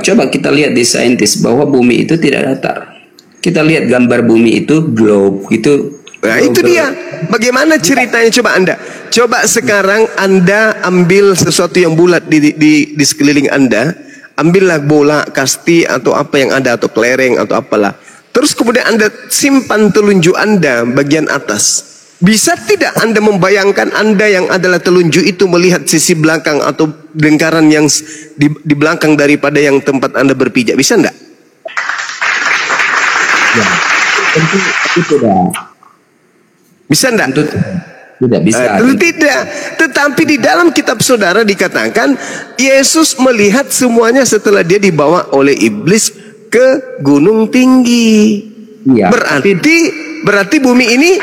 coba kita lihat di saintis bahwa bumi itu tidak datar. Kita lihat gambar bumi itu globe itu. Nah, itu dia. Bagaimana ceritanya, coba Anda. Coba sekarang Anda ambil sesuatu yang bulat di sekeliling Anda. Ambillah bola, kasti atau apa yang ada, atau kelereng atau apalah. Terus kemudian Anda simpan telunjuk Anda bagian atas. Bisa tidak Anda membayangkan Anda yang adalah telunjuk itu melihat sisi belakang atau lingkaran yang di belakang daripada yang tempat Anda berpijak? Bisa enggak? Ya, tentu tidak. Bisa enggak? Tentu tidak bisa. Tentu tidak. Tetapi di dalam kitab saudara dikatakan Yesus melihat semuanya setelah dia dibawa oleh iblis ke gunung tinggi. Iya. Berarti bumi ini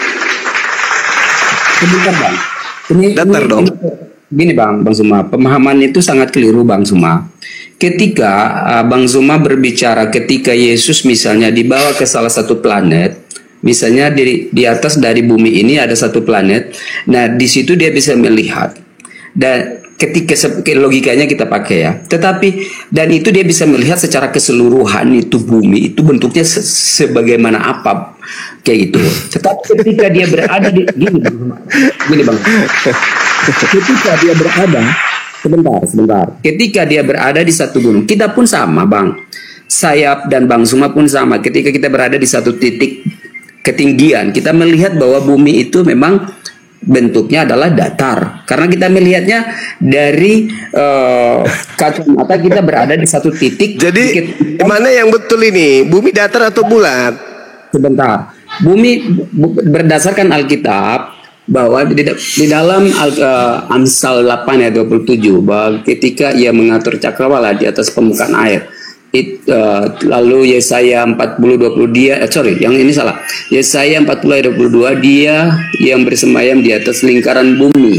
sebentar Bang. Datar dong. Gini Bang Zuma, pemahaman itu sangat keliru Bang Zuma. Ketika Bang Zuma berbicara ketika Yesus misalnya dibawa ke salah satu planet, misalnya di atas dari bumi ini ada satu planet, nah di situ dia bisa melihat. Dan ketika logikanya kita pakai ya, tetapi dan itu dia bisa melihat secara keseluruhan itu bumi itu bentuknya sebagaimana apa kayak gitu. Tetapi ketika dia berada di gini Bang, ketika dia berada sebentar, ketika dia berada di satu gunung, kita pun sama Bang. Sayap dan Bang Zuma pun sama. Ketika kita berada di satu titik ketinggian, kita melihat bahwa bumi itu memang bentuknya adalah datar karena kita melihatnya dari kacamata kita berada di satu titik. Jadi mana yang betul ini? Bumi datar atau bulat? Sebentar. Bumi berdasarkan Alkitab bahwa di dalam Amsal 8 ayat 27 bahwa ketika ia mengatur cakrawala di atas permukaan air. Lalu Yesaya 40:20 yang ini salah. Yesaya 40 ayat 22 dia yang bersemayam di atas lingkaran bumi.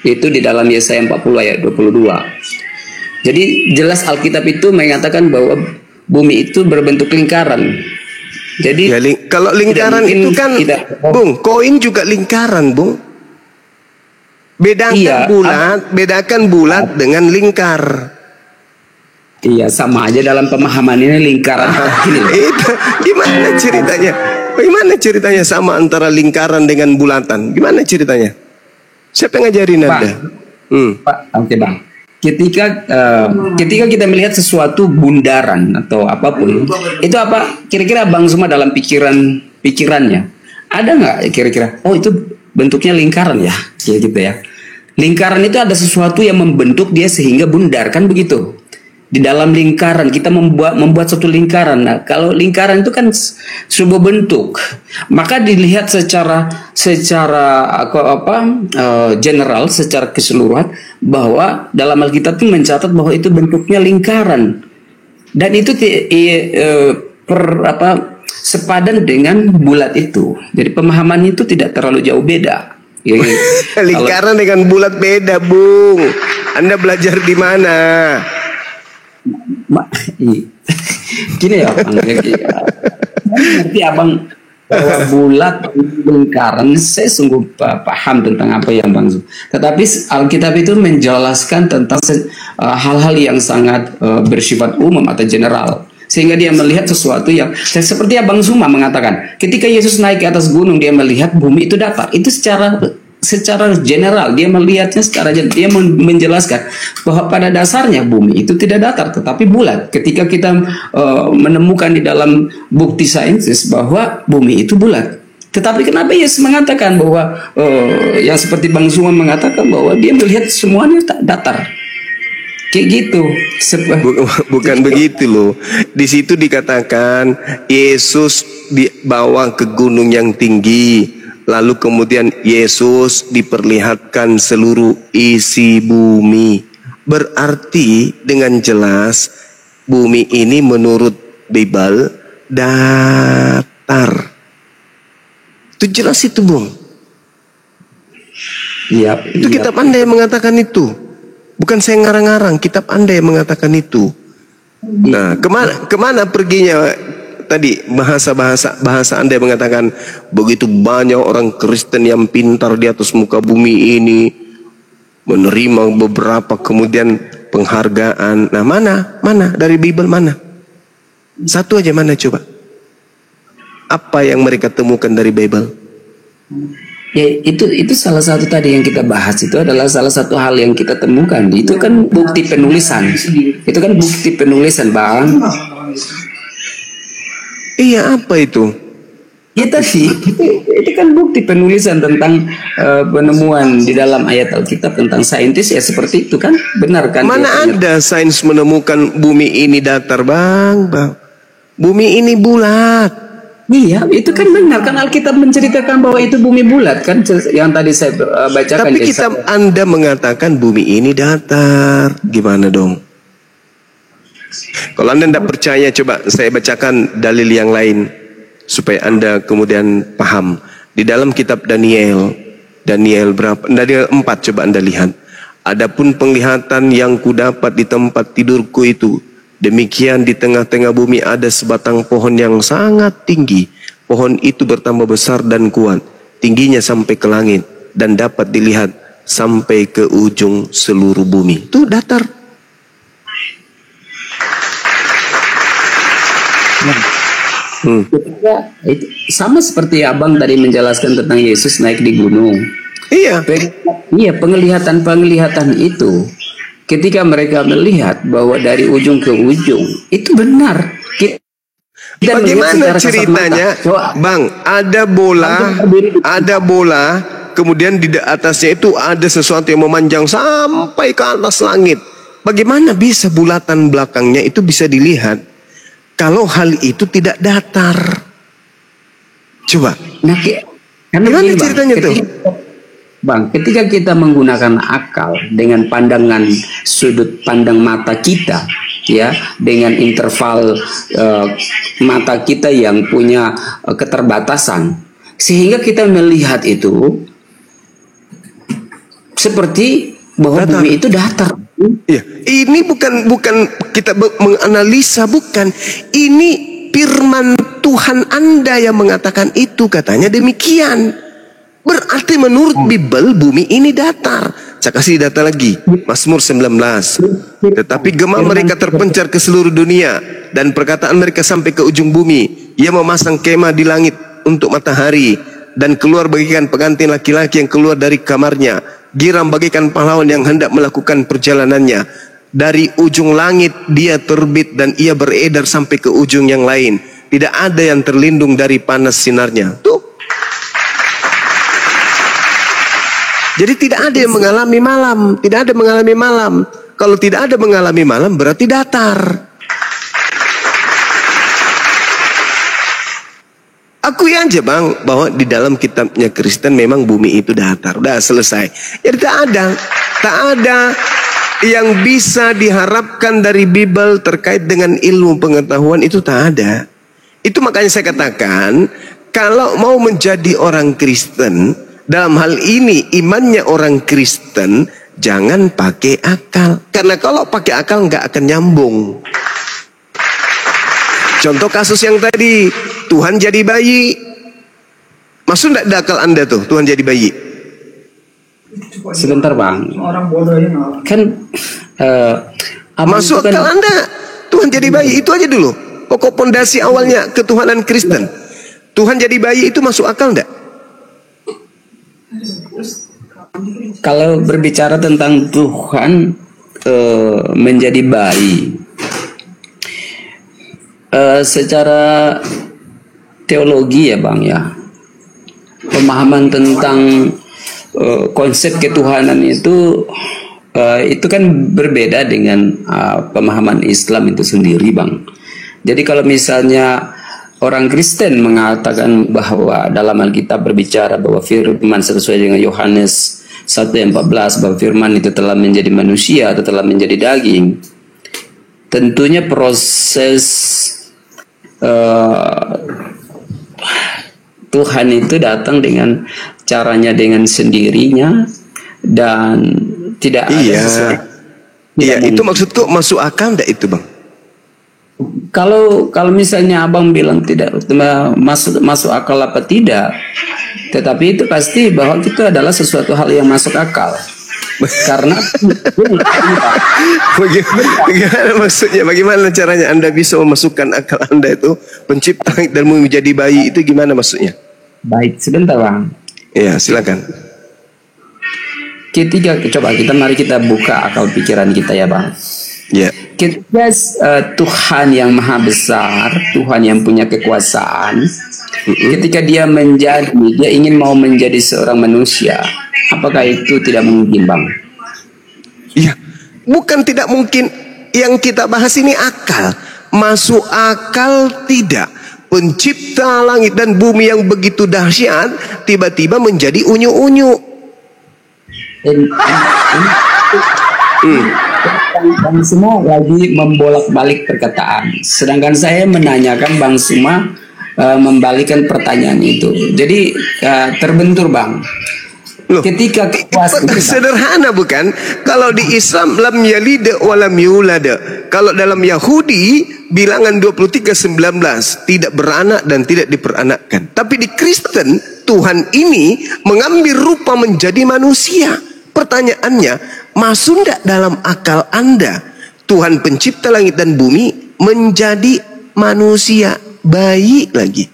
Itu di dalam Yesaya 40 ayat 22. Jadi jelas Alkitab itu mengatakan bahwa bumi itu berbentuk lingkaran. Jadi ya, kalau lingkaran itu kan Bung, koin juga lingkaran, Bung. Bedakan bulat dengan lingkar. Iya, sama aja dalam pemahaman ini lingkaran. Itu gimana ceritanya? Bagaimana ceritanya sama antara lingkaran dengan bulatan? Gimana ceritanya? Siapa yang ngajarin Anda? Pak, oke Bang. Ketika kita melihat sesuatu bundaran atau apapun, itu apa? Kira-kira Bang Zuma dalam pikirannya ada nggak kira-kira? Oh itu bentuknya lingkaran ya, kayak gitu ya. Lingkaran itu ada sesuatu yang membentuk dia sehingga bundar, kan begitu? Di dalam lingkaran kita membuat suatu lingkaran. Nah, kalau lingkaran itu kan sebuah bentuk, maka dilihat secara general, secara keseluruhan bahwa dalam Alkitab itu mencatat bahwa itu bentuknya lingkaran dan itu sepadan dengan bulat itu. Jadi pemahaman itu tidak terlalu jauh beda. Lingkaran dengan bulat beda, Bung. Anda belajar di mana? Gini ya Bang, ngerti Abang bahwa bulat lingkaran, saya sungguh paham tentang apa yang Bang Zuma. Tetapi Alkitab itu menjelaskan tentang hal-hal yang sangat bersifat umum atau general, sehingga dia melihat sesuatu yang seperti Abang Zuma mengatakan, ketika Yesus naik ke atas gunung dia melihat bumi itu datar. Itu secara general dia melihatnya dia menjelaskan bahwa pada dasarnya bumi itu tidak datar tetapi bulat. Ketika kita menemukan di dalam bukti saintis bahwa bumi itu bulat, tetapi kenapa Yesus mengatakan bahwa yang seperti Bang Zuma mengatakan bahwa dia melihat semuanya datar kayak gitu? Bukan begitu loh. Di situ dikatakan Yesus dibawa ke gunung yang tinggi. Lalu kemudian Yesus diperlihatkan seluruh isi bumi. Berarti dengan jelas bumi ini menurut Bible datar. Itu jelas itu, Bung. Iya. Itu kitab Anda yang mengatakan itu. Bukan saya ngarang-ngarang, kitab Anda yang mengatakan itu. Nah, kemana perginya? Tadi bahasa Anda yang mengatakan begitu banyak orang Kristen yang pintar di atas muka bumi ini menerima beberapa kemudian penghargaan. Nah, mana dari Bible mana? Satu aja, mana coba? Apa yang mereka temukan dari Bible? Ya, itu salah satu tadi yang kita bahas, itu adalah salah satu hal yang kita temukan. Itu kan bukti penulisan. Itu kan bukti penulisan, Bang. Iya, apa itu? Ya tadi itu kan bukti penulisan tentang penemuan di dalam ayat Alkitab tentang saintis, ya seperti itu kan, benar kan? Mana ada sains menemukan bumi ini datar, Bang? Bumi ini bulat. Iya, itu kan benar kan, Alkitab menceritakan bahwa itu bumi bulat kan, yang tadi saya bacakan. Tapi Anda mengatakan bumi ini datar, gimana dong? Kalau Anda tidak percaya, coba saya bacakan dalil yang lain supaya Anda kemudian paham. Di dalam kitab Daniel berapa? Daniel 4, coba Anda lihat. Adapun penglihatan yang kudapat di tempat tidurku itu, demikian di tengah-tengah bumi ada sebatang pohon yang sangat tinggi. Pohon itu bertambah besar dan kuat, tingginya sampai ke langit dan dapat dilihat sampai ke ujung seluruh bumi. Itu datar. Itu sama seperti Abang tadi menjelaskan tentang Yesus naik di gunung. Iya. Iya, penglihatan itu ketika mereka melihat bahwa dari ujung ke ujung itu benar. Bagaimana ceritanya, Bang? Ada bola, kemudian di atasnya itu ada sesuatu yang memanjang sampai ke atas langit. Bagaimana bisa bulatan belakangnya itu bisa dilihat kalau hal itu tidak datar? Coba. Nah, gimana ceritanya tuh? Bang, ketika kita menggunakan akal dengan pandangan sudut pandang mata kita, ya, dengan interval mata kita yang punya keterbatasan, sehingga kita melihat itu seperti bahwa bumi itu datar. Ya, ini bukan kita menganalisa, bukan. Ini firman Tuhan Anda yang mengatakan itu, katanya demikian. Berarti menurut Bible bumi ini datar. Saya kasih data lagi, Mazmur 19. Tetapi gema mereka terpencar ke seluruh dunia, dan perkataan mereka sampai ke ujung bumi. Ia memasang kemah di langit untuk matahari, dan keluar bagikan pengantin laki-laki yang keluar dari kamarnya. Giram bagikan pahlawan yang hendak melakukan perjalanannya. Dari ujung langit dia terbit dan ia beredar sampai ke ujung yang lain. Tidak ada yang terlindung dari panas sinarnya. Tuh. Jadi tidak ada yang mengalami malam. Tidak ada mengalami malam. Kalau tidak ada mengalami malam berarti datar. Akui aja, Bang, bahwa di dalam kitabnya Kristen memang bumi itu datar. Udah selesai. Jadi tak ada yang bisa diharapkan dari Bible terkait dengan ilmu pengetahuan, itu tak ada. Itu makanya saya katakan, kalau mau menjadi orang Kristen, dalam hal ini imannya orang Kristen, jangan pakai akal. Karena kalau pakai akal nggak akan nyambung. Contoh kasus yang tadi, Tuhan jadi bayi. Masuk nggak di akal Anda tuh, Tuhan jadi bayi? Sebentar, Bang. Kan masuk akal Anda, Tuhan jadi bayi, itu aja dulu. Pokok pondasi awalnya ketuhanan Kristen. Tuhan jadi bayi itu masuk akal nggak? Kalau berbicara tentang Tuhan menjadi bayi, secara teologi ya, Bang, ya, pemahaman tentang konsep ketuhanan itu kan berbeda dengan pemahaman Islam itu sendiri, Bang. Jadi kalau misalnya orang Kristen mengatakan bahwa dalam Alkitab berbicara bahwa firman sesuai dengan Yohanes 1:14 bahwa firman itu telah menjadi manusia atau telah menjadi daging, tentunya proses Tuhan itu datang dengan caranya, dengan sendirinya, dan tidak ada sesuatu. Iya, itu maksudku masuk akal enggak itu, Bang? Kalau misalnya Abang bilang tidak masuk akal apa tidak, tetapi itu pasti bahwa itu adalah sesuatu hal yang masuk akal. Karena Bagaimana maksudnya? Bagaimana caranya Anda bisa memasukkan akal Anda itu pencipta langit dan bumi menjadi bayi itu gimana maksudnya? baik, sebentar Bang. Ya, silakan. Ketika mari kita buka akal pikiran kita ya Bang. Ya. Ketika Tuhan yang maha besar, Tuhan yang punya kekuasaan, ketika dia ingin mau menjadi seorang manusia, apakah itu tidak mungkin Bang? Iya. Bukan tidak mungkin. Yang kita bahas ini akal. Masuk akal tidak. Pencipta langit dan bumi yang begitu dahsyat tiba-tiba menjadi unyu-unyu. Bang Suma lagi membolak-balik perkataan, sedangkan saya menanyakan Bang Suma membalikkan pertanyaan itu. Jadi terbentur Bang. Loh, Ketika sederhana bukan? Kalau di Islam lam yalid wa lam yulad. Kalau dalam Yahudi bilangan 23:19 tidak beranak dan tidak diperanakkan. Tapi di Kristen Tuhan ini mengambil rupa menjadi manusia. Pertanyaannya, masuk tidak dalam akal Anda Tuhan pencipta langit dan bumi menjadi manusia, bayi lagi?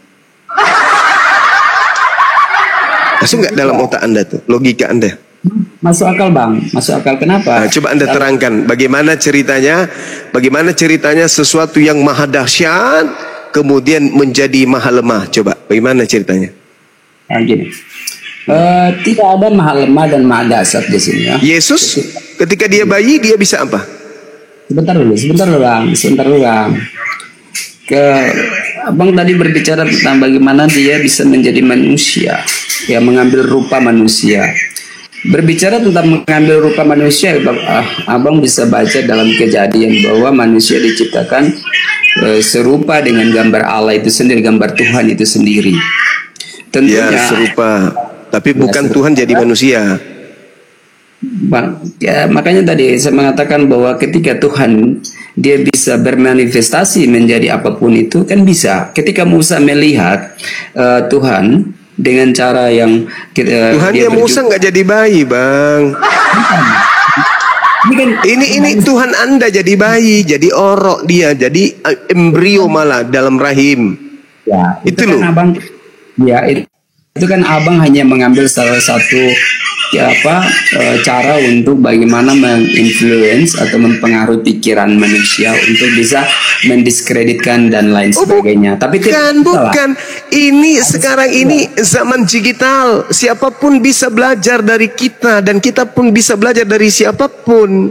Masuk nggak dalam otak Anda tuh, logika Anda? masuk akal Bang, masuk akal. Kenapa? Nah, coba Anda terangkan bagaimana ceritanya sesuatu yang maha dahsyat kemudian menjadi maha lemah. Coba bagaimana ceritanya? Gini. Tidak ada maha lemah dan maha dasar di sini ya. Yesus ketika dia bayi dia bisa apa? Sebentar dulu Bang. Abang tadi berbicara tentang bagaimana dia bisa menjadi manusia, ya mengambil rupa manusia. Berbicara tentang mengambil rupa manusia, Abang bisa baca dalam Kejadian bahwa manusia diciptakan serupa dengan gambar Allah itu sendiri, gambar Tuhan itu sendiri. Tentunya Ya serupa, tapi bukan serupa. Tuhan jadi manusia. Bang, ya, makanya tadi saya mengatakan bahwa ketika Tuhan dia bisa bermanifestasi menjadi apapun itu kan bisa. Ketika Musa melihat Tuhan dengan cara yang Tuhan ya Musa nggak jadi bayi bang. Ini Tuhan Anda jadi bayi, jadi orok dia, jadi embrio malah dalam rahim. Ya, Itu kan loh. Abang, ya itu kan Abang hanya mengambil salah satu cara untuk bagaimana menginfluence atau mempengaruhi pikiran manusia untuk bisa mendiskreditkan dan lain sebagainya. Tapi Bukan. Ini sekarang ini zaman digital. Siapapun bisa belajar dari kita dan kita pun bisa belajar dari siapapun.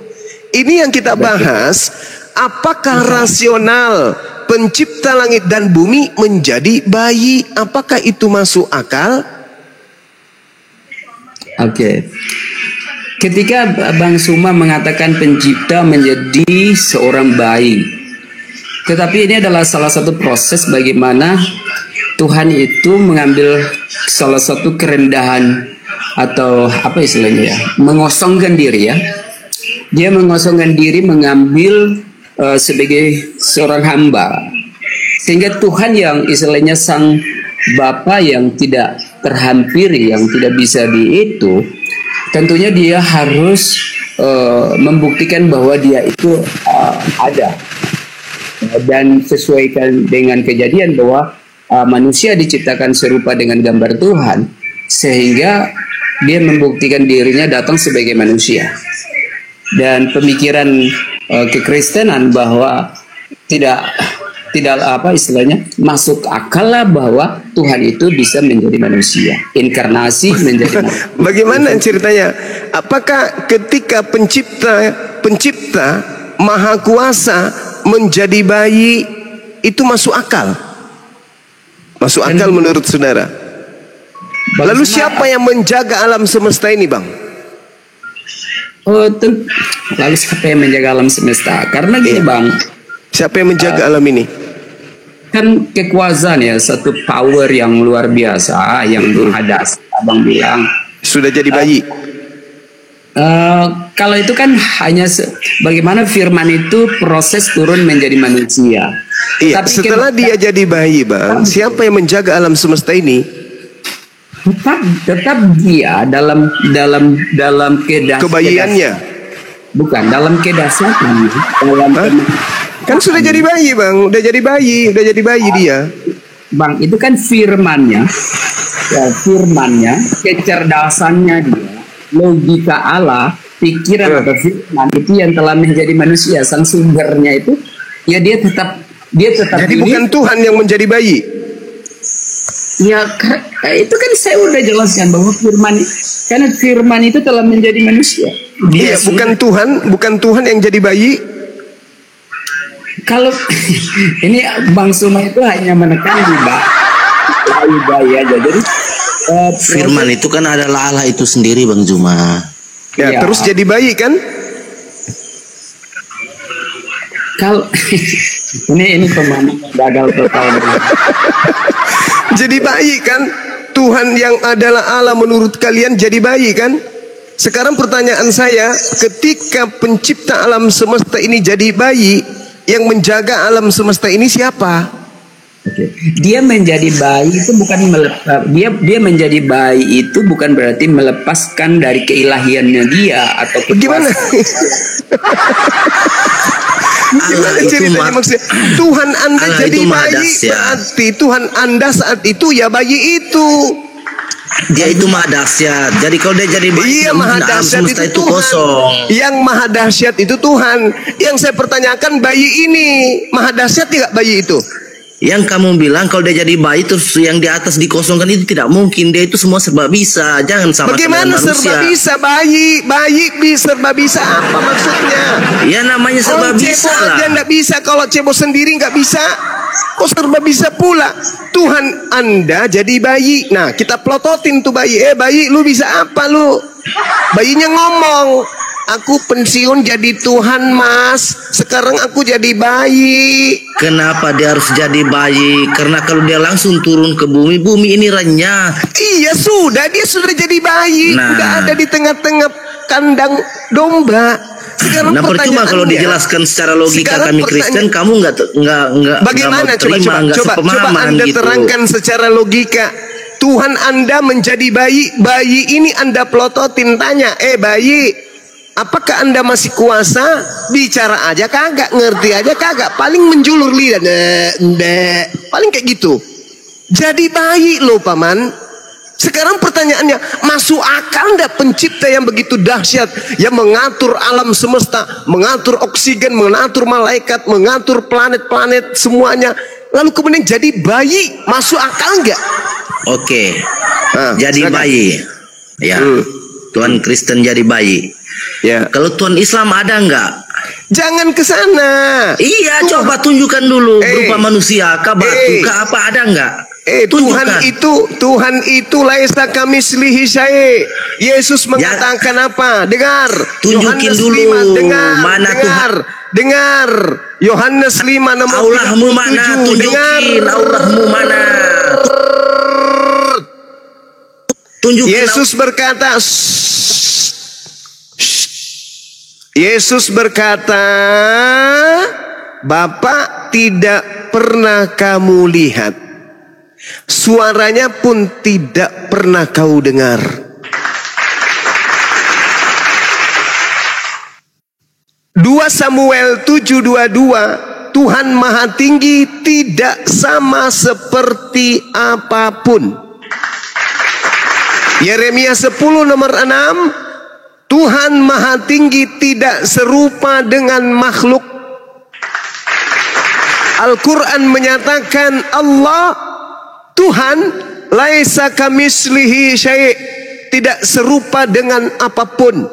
Ini yang kita bahas. Apakah rasional pencipta langit dan bumi menjadi bayi? Apakah itu masuk akal? Oke. Ketika Bang Suma mengatakan pencipta menjadi seorang bayi, tetapi ini adalah salah satu proses bagaimana Tuhan itu mengambil salah satu kerendahan atau apa istilahnya ya, mengosongkan diri ya. Dia mengosongkan diri, mengambil sebagai seorang hamba, sehingga Tuhan yang istilahnya sang Bapa yang tidak terhampiri, yang tidak bisa itu, tentunya dia harus membuktikan bahwa dia itu ada, dan sesuaikan dengan kejadian bahwa manusia diciptakan serupa dengan gambar Tuhan, sehingga dia membuktikan dirinya datang sebagai manusia. Dan pemikiran kekristenan bahwa tidak apa istilahnya masuk akal lah bahwa Tuhan itu bisa menjadi manusia, inkarnasi menjadi manusia. Bagaimana ceritanya? Apakah ketika pencipta maha kuasa menjadi bayi itu masuk akal? Masuk akal menurut saudara? Lalu siapa yang menjaga alam semesta ini bang? Lalu siapa yang menjaga alam semesta? Karena gini bang, siapa yang menjaga alam ini? Kan kekuasaan ya, satu power yang luar biasa yang ada. Abang bilang sudah jadi bayi. Kalau itu kan hanya bagaimana firman itu proses turun menjadi manusia. Iya, Tapi setelah dia jadi bayi bang, siapa yang menjaga alam semesta ini? tetap dia dalam Kebayiannya. bukan dalam kedasarnya, dalam Kan sudah jadi bayi, Bang. Udah jadi bayi dia. Bang, itu kan firmannya, ya, kecerdasannya dia, logika Allah, pikiran atau firman itu yang telah menjadi manusia, sang sumbernya itu, ya dia tetap Jadi ini. bukan Tuhan yang menjadi bayi. Ya, itu kan saya udah jelaskan bahwa karena firman itu telah menjadi manusia. Iya, bukan Tuhan yang jadi bayi. Kalau ini Bang Suma itu hanya menekan di bayi aja. Jadi Firman itu kan adalah Allah itu sendiri, Bang Juma. Ya, Iya. terus jadi bayi kan? kalau ini pemahaman gagal total. Jadi bayi kan? Tuhan yang adalah Allah menurut kalian jadi bayi kan? Sekarang pertanyaan saya, ketika pencipta alam semesta ini jadi bayi, yang menjaga alam semesta ini siapa? Dia menjadi bayi itu bukan dia menjadi bayi itu bukan berarti melepaskan dari keilahiannya dia atau Gimana? Allah itu Ceritanya maksudnya Tuhan Anda Allah jadi itu maha bayi, dahsyat. berarti Tuhan Anda saat itu ya bayi itu. Dia itu maha dahsyat. Jadi kalau dia jadi bayi, Iya, tidak maha mungkin alam dahsyat semesta itu itu Tuhan. kosong. Yang maha dahsyat itu Tuhan. Yang saya pertanyakan bayi ini maha dahsyat tidak bayi itu? Yang kamu bilang kalau dia jadi bayi terus yang di atas dikosongkan itu tidak mungkin. Dia itu semua serba bisa. Jangan sama Bagaimana dengan manusia. serba bisa bayi bisa serba bisa apa maksudnya? Ya namanya serba Orang bisa cebol lah. aja nggak bisa, kalau cebol sendiri nggak bisa, kok serba bisa pula? Tuhan Anda jadi bayi. Nah, kita plototin tuh bayi. Bayi, lu bisa apa lu? Bayinya ngomong, aku pensiun jadi Tuhan, Mas. Sekarang aku jadi bayi. Kenapa dia harus jadi bayi? Karena kalau dia langsung turun ke bumi, bumi ini renyah. Iya, dia sudah jadi bayi. Nah. Udah ada di tengah-tengah kandang domba. Sekarang Nah percuma kalau pertanyaannya, dijelaskan secara logika sekarang kami Kristen, kamu nggak bagaimana? mau terima, nggak Coba sepemahaman Anda gitu. terangkan secara logika. Tuhan Anda menjadi bayi ini Anda pelototin, tanya, bayi, apakah Anda masih kuasa? Bicara aja kagak, ngerti aja kagak, paling menjulur lidah, paling kayak gitu. Jadi bayi loh, Paman. Sekarang pertanyaannya, masuk akal enggak pencipta yang begitu dahsyat, yang mengatur alam semesta, mengatur oksigen, mengatur malaikat, mengatur planet-planet semuanya, lalu kemudian jadi bayi, masuk akal enggak? Oke, Nah, jadi silakan. bayi, ya. Tuhan Kristen jadi bayi. Ya. Kalau Tuhan Islam ada nggak? Jangan ke sana. Iya, coba tunjukkan dulu berupa manusia, kah batu, Eh. kah apa ada nggak? Tuhan itu laisa kamislihi syai'. Yesus mengatakan apa? Dengar. Tunjukin Yohanes dulu 5, dengar. mana dengar. Dengar. Yohanes 5 nomor Allahmu mana? 37. Dengar. Tunjukin Allahmu mana? Tunjukin Yesus berkata, Yesus berkata, Bapa tidak pernah kamu lihat, suaranya pun tidak pernah kau dengar. Dua Samuel 7:22, Tuhan Maha Tinggi tidak sama seperti apapun. Yeremia 10 nomor 6, Tuhan Maha Tinggi tidak serupa dengan makhluk. Al-Quran menyatakan Allah, Tuhan, laisa kamislihi syai', tidak serupa dengan apapun.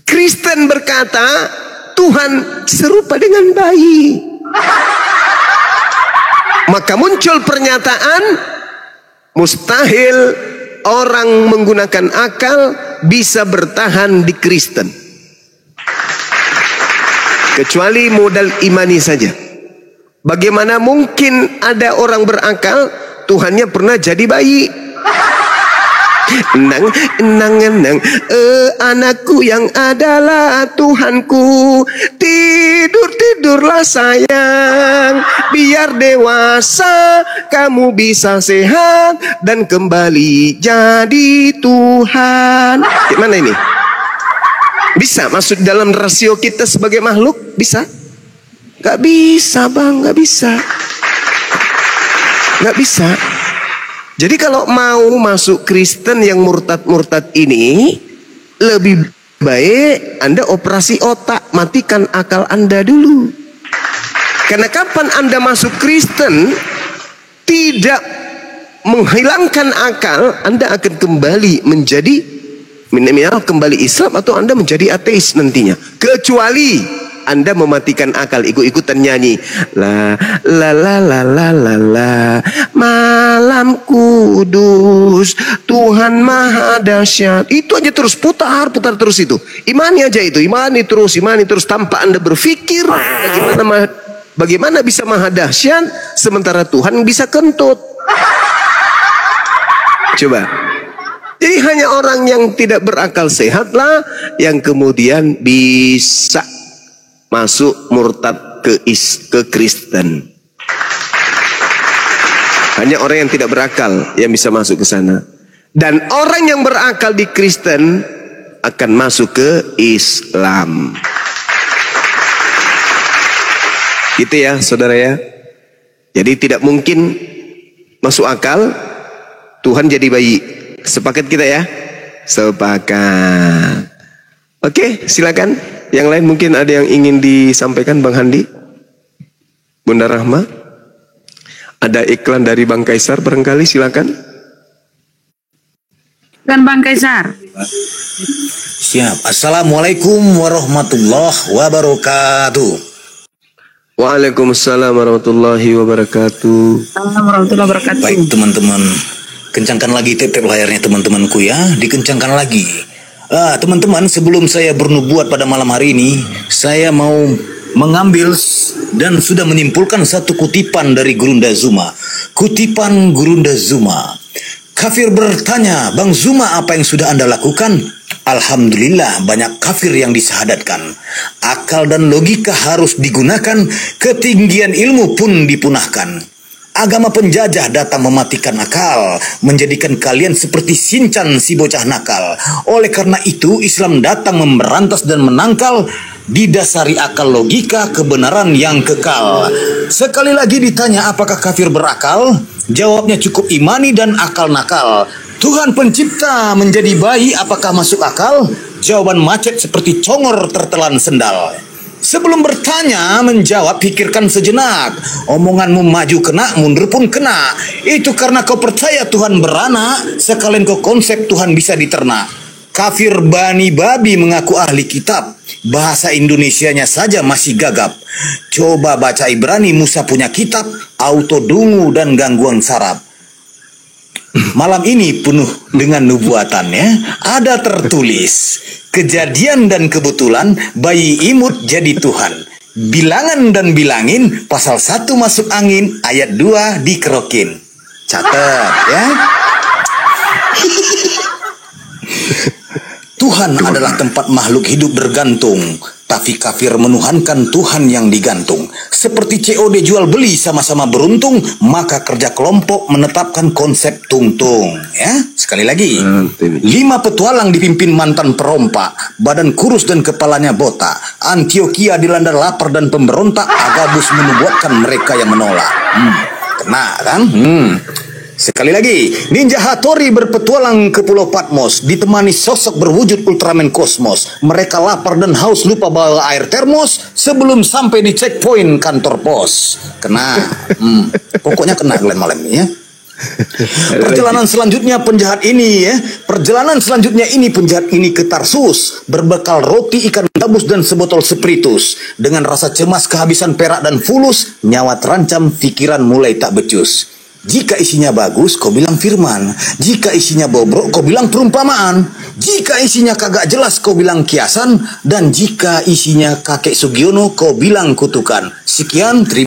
Kristen berkata, Tuhan serupa dengan bayi. Maka muncul pernyataan, mustahil orang menggunakan akal bisa bertahan di Kristen, kecuali modal imani saja. Bagaimana mungkin ada orang berakal Tuhannya pernah jadi bayi? Enang, anakku yang adalah Tuhanku, tidurlah sayang, biar dewasa kamu bisa sehat dan kembali jadi Tuhan. Gimana ini? Bisa masuk dalam rasio kita sebagai makhluk? Bisa? Gak bisa bang, gak bisa. Gak bisa. Jadi kalau mau masuk Kristen yang murtad-murtad ini, lebih baik Anda operasi otak, matikan akal Anda dulu. Karena kapan Anda masuk Kristen, tidak menghilangkan akal, Anda akan kembali menjadi minimal kembali Islam atau Anda menjadi ateis nantinya. Kecuali Anda mematikan akal, ikut-ikutan nyanyi la la la la la la la malam kudus Tuhan maha dahsyat. Itu aja terus putar terus itu. Imani aja itu, imani terus tanpa Anda berpikir bagaimana bisa maha dahsyat sementara Tuhan bisa kentut. Coba. Jadi hanya orang yang tidak berakal sehatlah yang kemudian bisa masuk murtad ke Kristen. Hanya orang yang tidak berakal yang bisa masuk ke sana. Dan orang yang berakal di Kristen akan masuk ke Islam. Gitu ya saudara ya. Jadi tidak mungkin masuk akal Tuhan jadi bayi. Sepakat kita ya? Sepakat. Oke, silakan. Yang lain mungkin ada yang ingin disampaikan Bang Handi, Bunda Rahma. Ada iklan dari Bang Kaisar barangkali, silakan. Dan Bang Kaisar. Siap. Assalamualaikum warahmatullahi wabarakatuh. Waalaikumsalam warahmatullahi wabarakatuh. Assalamualaikum warahmatullahi wabarakatuh. Baik teman-teman, kencangkan lagi tep layarnya teman-temanku ya, dikencangkan lagi. Teman-teman, sebelum saya bernubuat pada malam hari ini, saya mau mengambil dan sudah menyimpulkan satu kutipan dari Gurunda Zuma. Kutipan Gurunda Zuma. Kafir bertanya, Bang Zuma, apa yang sudah Anda lakukan? Alhamdulillah, banyak kafir yang disahadatkan. Akal dan logika harus digunakan, ketinggian ilmu pun dipunahkan. Agama penjajah datang mematikan akal, menjadikan kalian seperti Sinchan si bocah nakal. Oleh karena itu, Islam datang memberantas dan menangkal, didasari akal logika kebenaran yang kekal. Sekali lagi ditanya apakah kafir berakal? Jawabnya cukup imani dan akal nakal. Tuhan pencipta menjadi bayi, apakah masuk akal? Jawaban macet seperti congor tertelan sendal. Sebelum bertanya, menjawab, pikirkan sejenak. Omonganmu maju kena, mundur pun kena. Itu karena kau percaya Tuhan beranak, sekalian kau konsep Tuhan bisa diternak. Kafir Bani Babi mengaku ahli kitab, bahasa Indonesianya saja masih gagap. Coba baca Ibrani, Musa punya kitab, auto dungu dan gangguan saraf. Malam ini penuh dengan nubuatannya, ada tertulis kejadian dan kebetulan bayi imut jadi Tuhan. Bilangan dan bilangin, pasal 1 masuk angin, ayat 2 dikerokin. Catat ya. Tuhan adalah tempat makhluk hidup bergantung, tapi kafir menuhankan Tuhan yang digantung. Seperti COD jual beli sama-sama beruntung, maka kerja kelompok menetapkan konsep tungtung. Ya, sekali lagi. 5 petualang dipimpin mantan perompak, badan kurus dan kepalanya botak. Antioquia dilanda lapar dan pemberontak, Agabus menubuatkan mereka yang menolak. Kena kan? Sekali lagi, Ninja Hattori berpetualang ke Pulau Patmos, ditemani sosok berwujud Ultraman Kosmos. Mereka lapar dan haus, lupa bawa air termos sebelum sampai di checkpoint kantor pos. Kena, pokoknya kena kalian malam ini ya. Perjalanan selanjutnya penjahat ini ya. Perjalanan selanjutnya ini penjahat ini ke Tarsus, berbekal roti, ikan gabus dan sebotol spiritus. Dengan rasa cemas kehabisan perak dan fulus, nyawa terancam, pikiran mulai tak becus. Jika isinya bagus, kau bilang firman. Jika isinya bobrok, kau bilang perumpamaan. Jika isinya kagak jelas, kau bilang kiasan. Dan jika isinya kakek Sugiono, kau bilang kutukan. Sekian, terima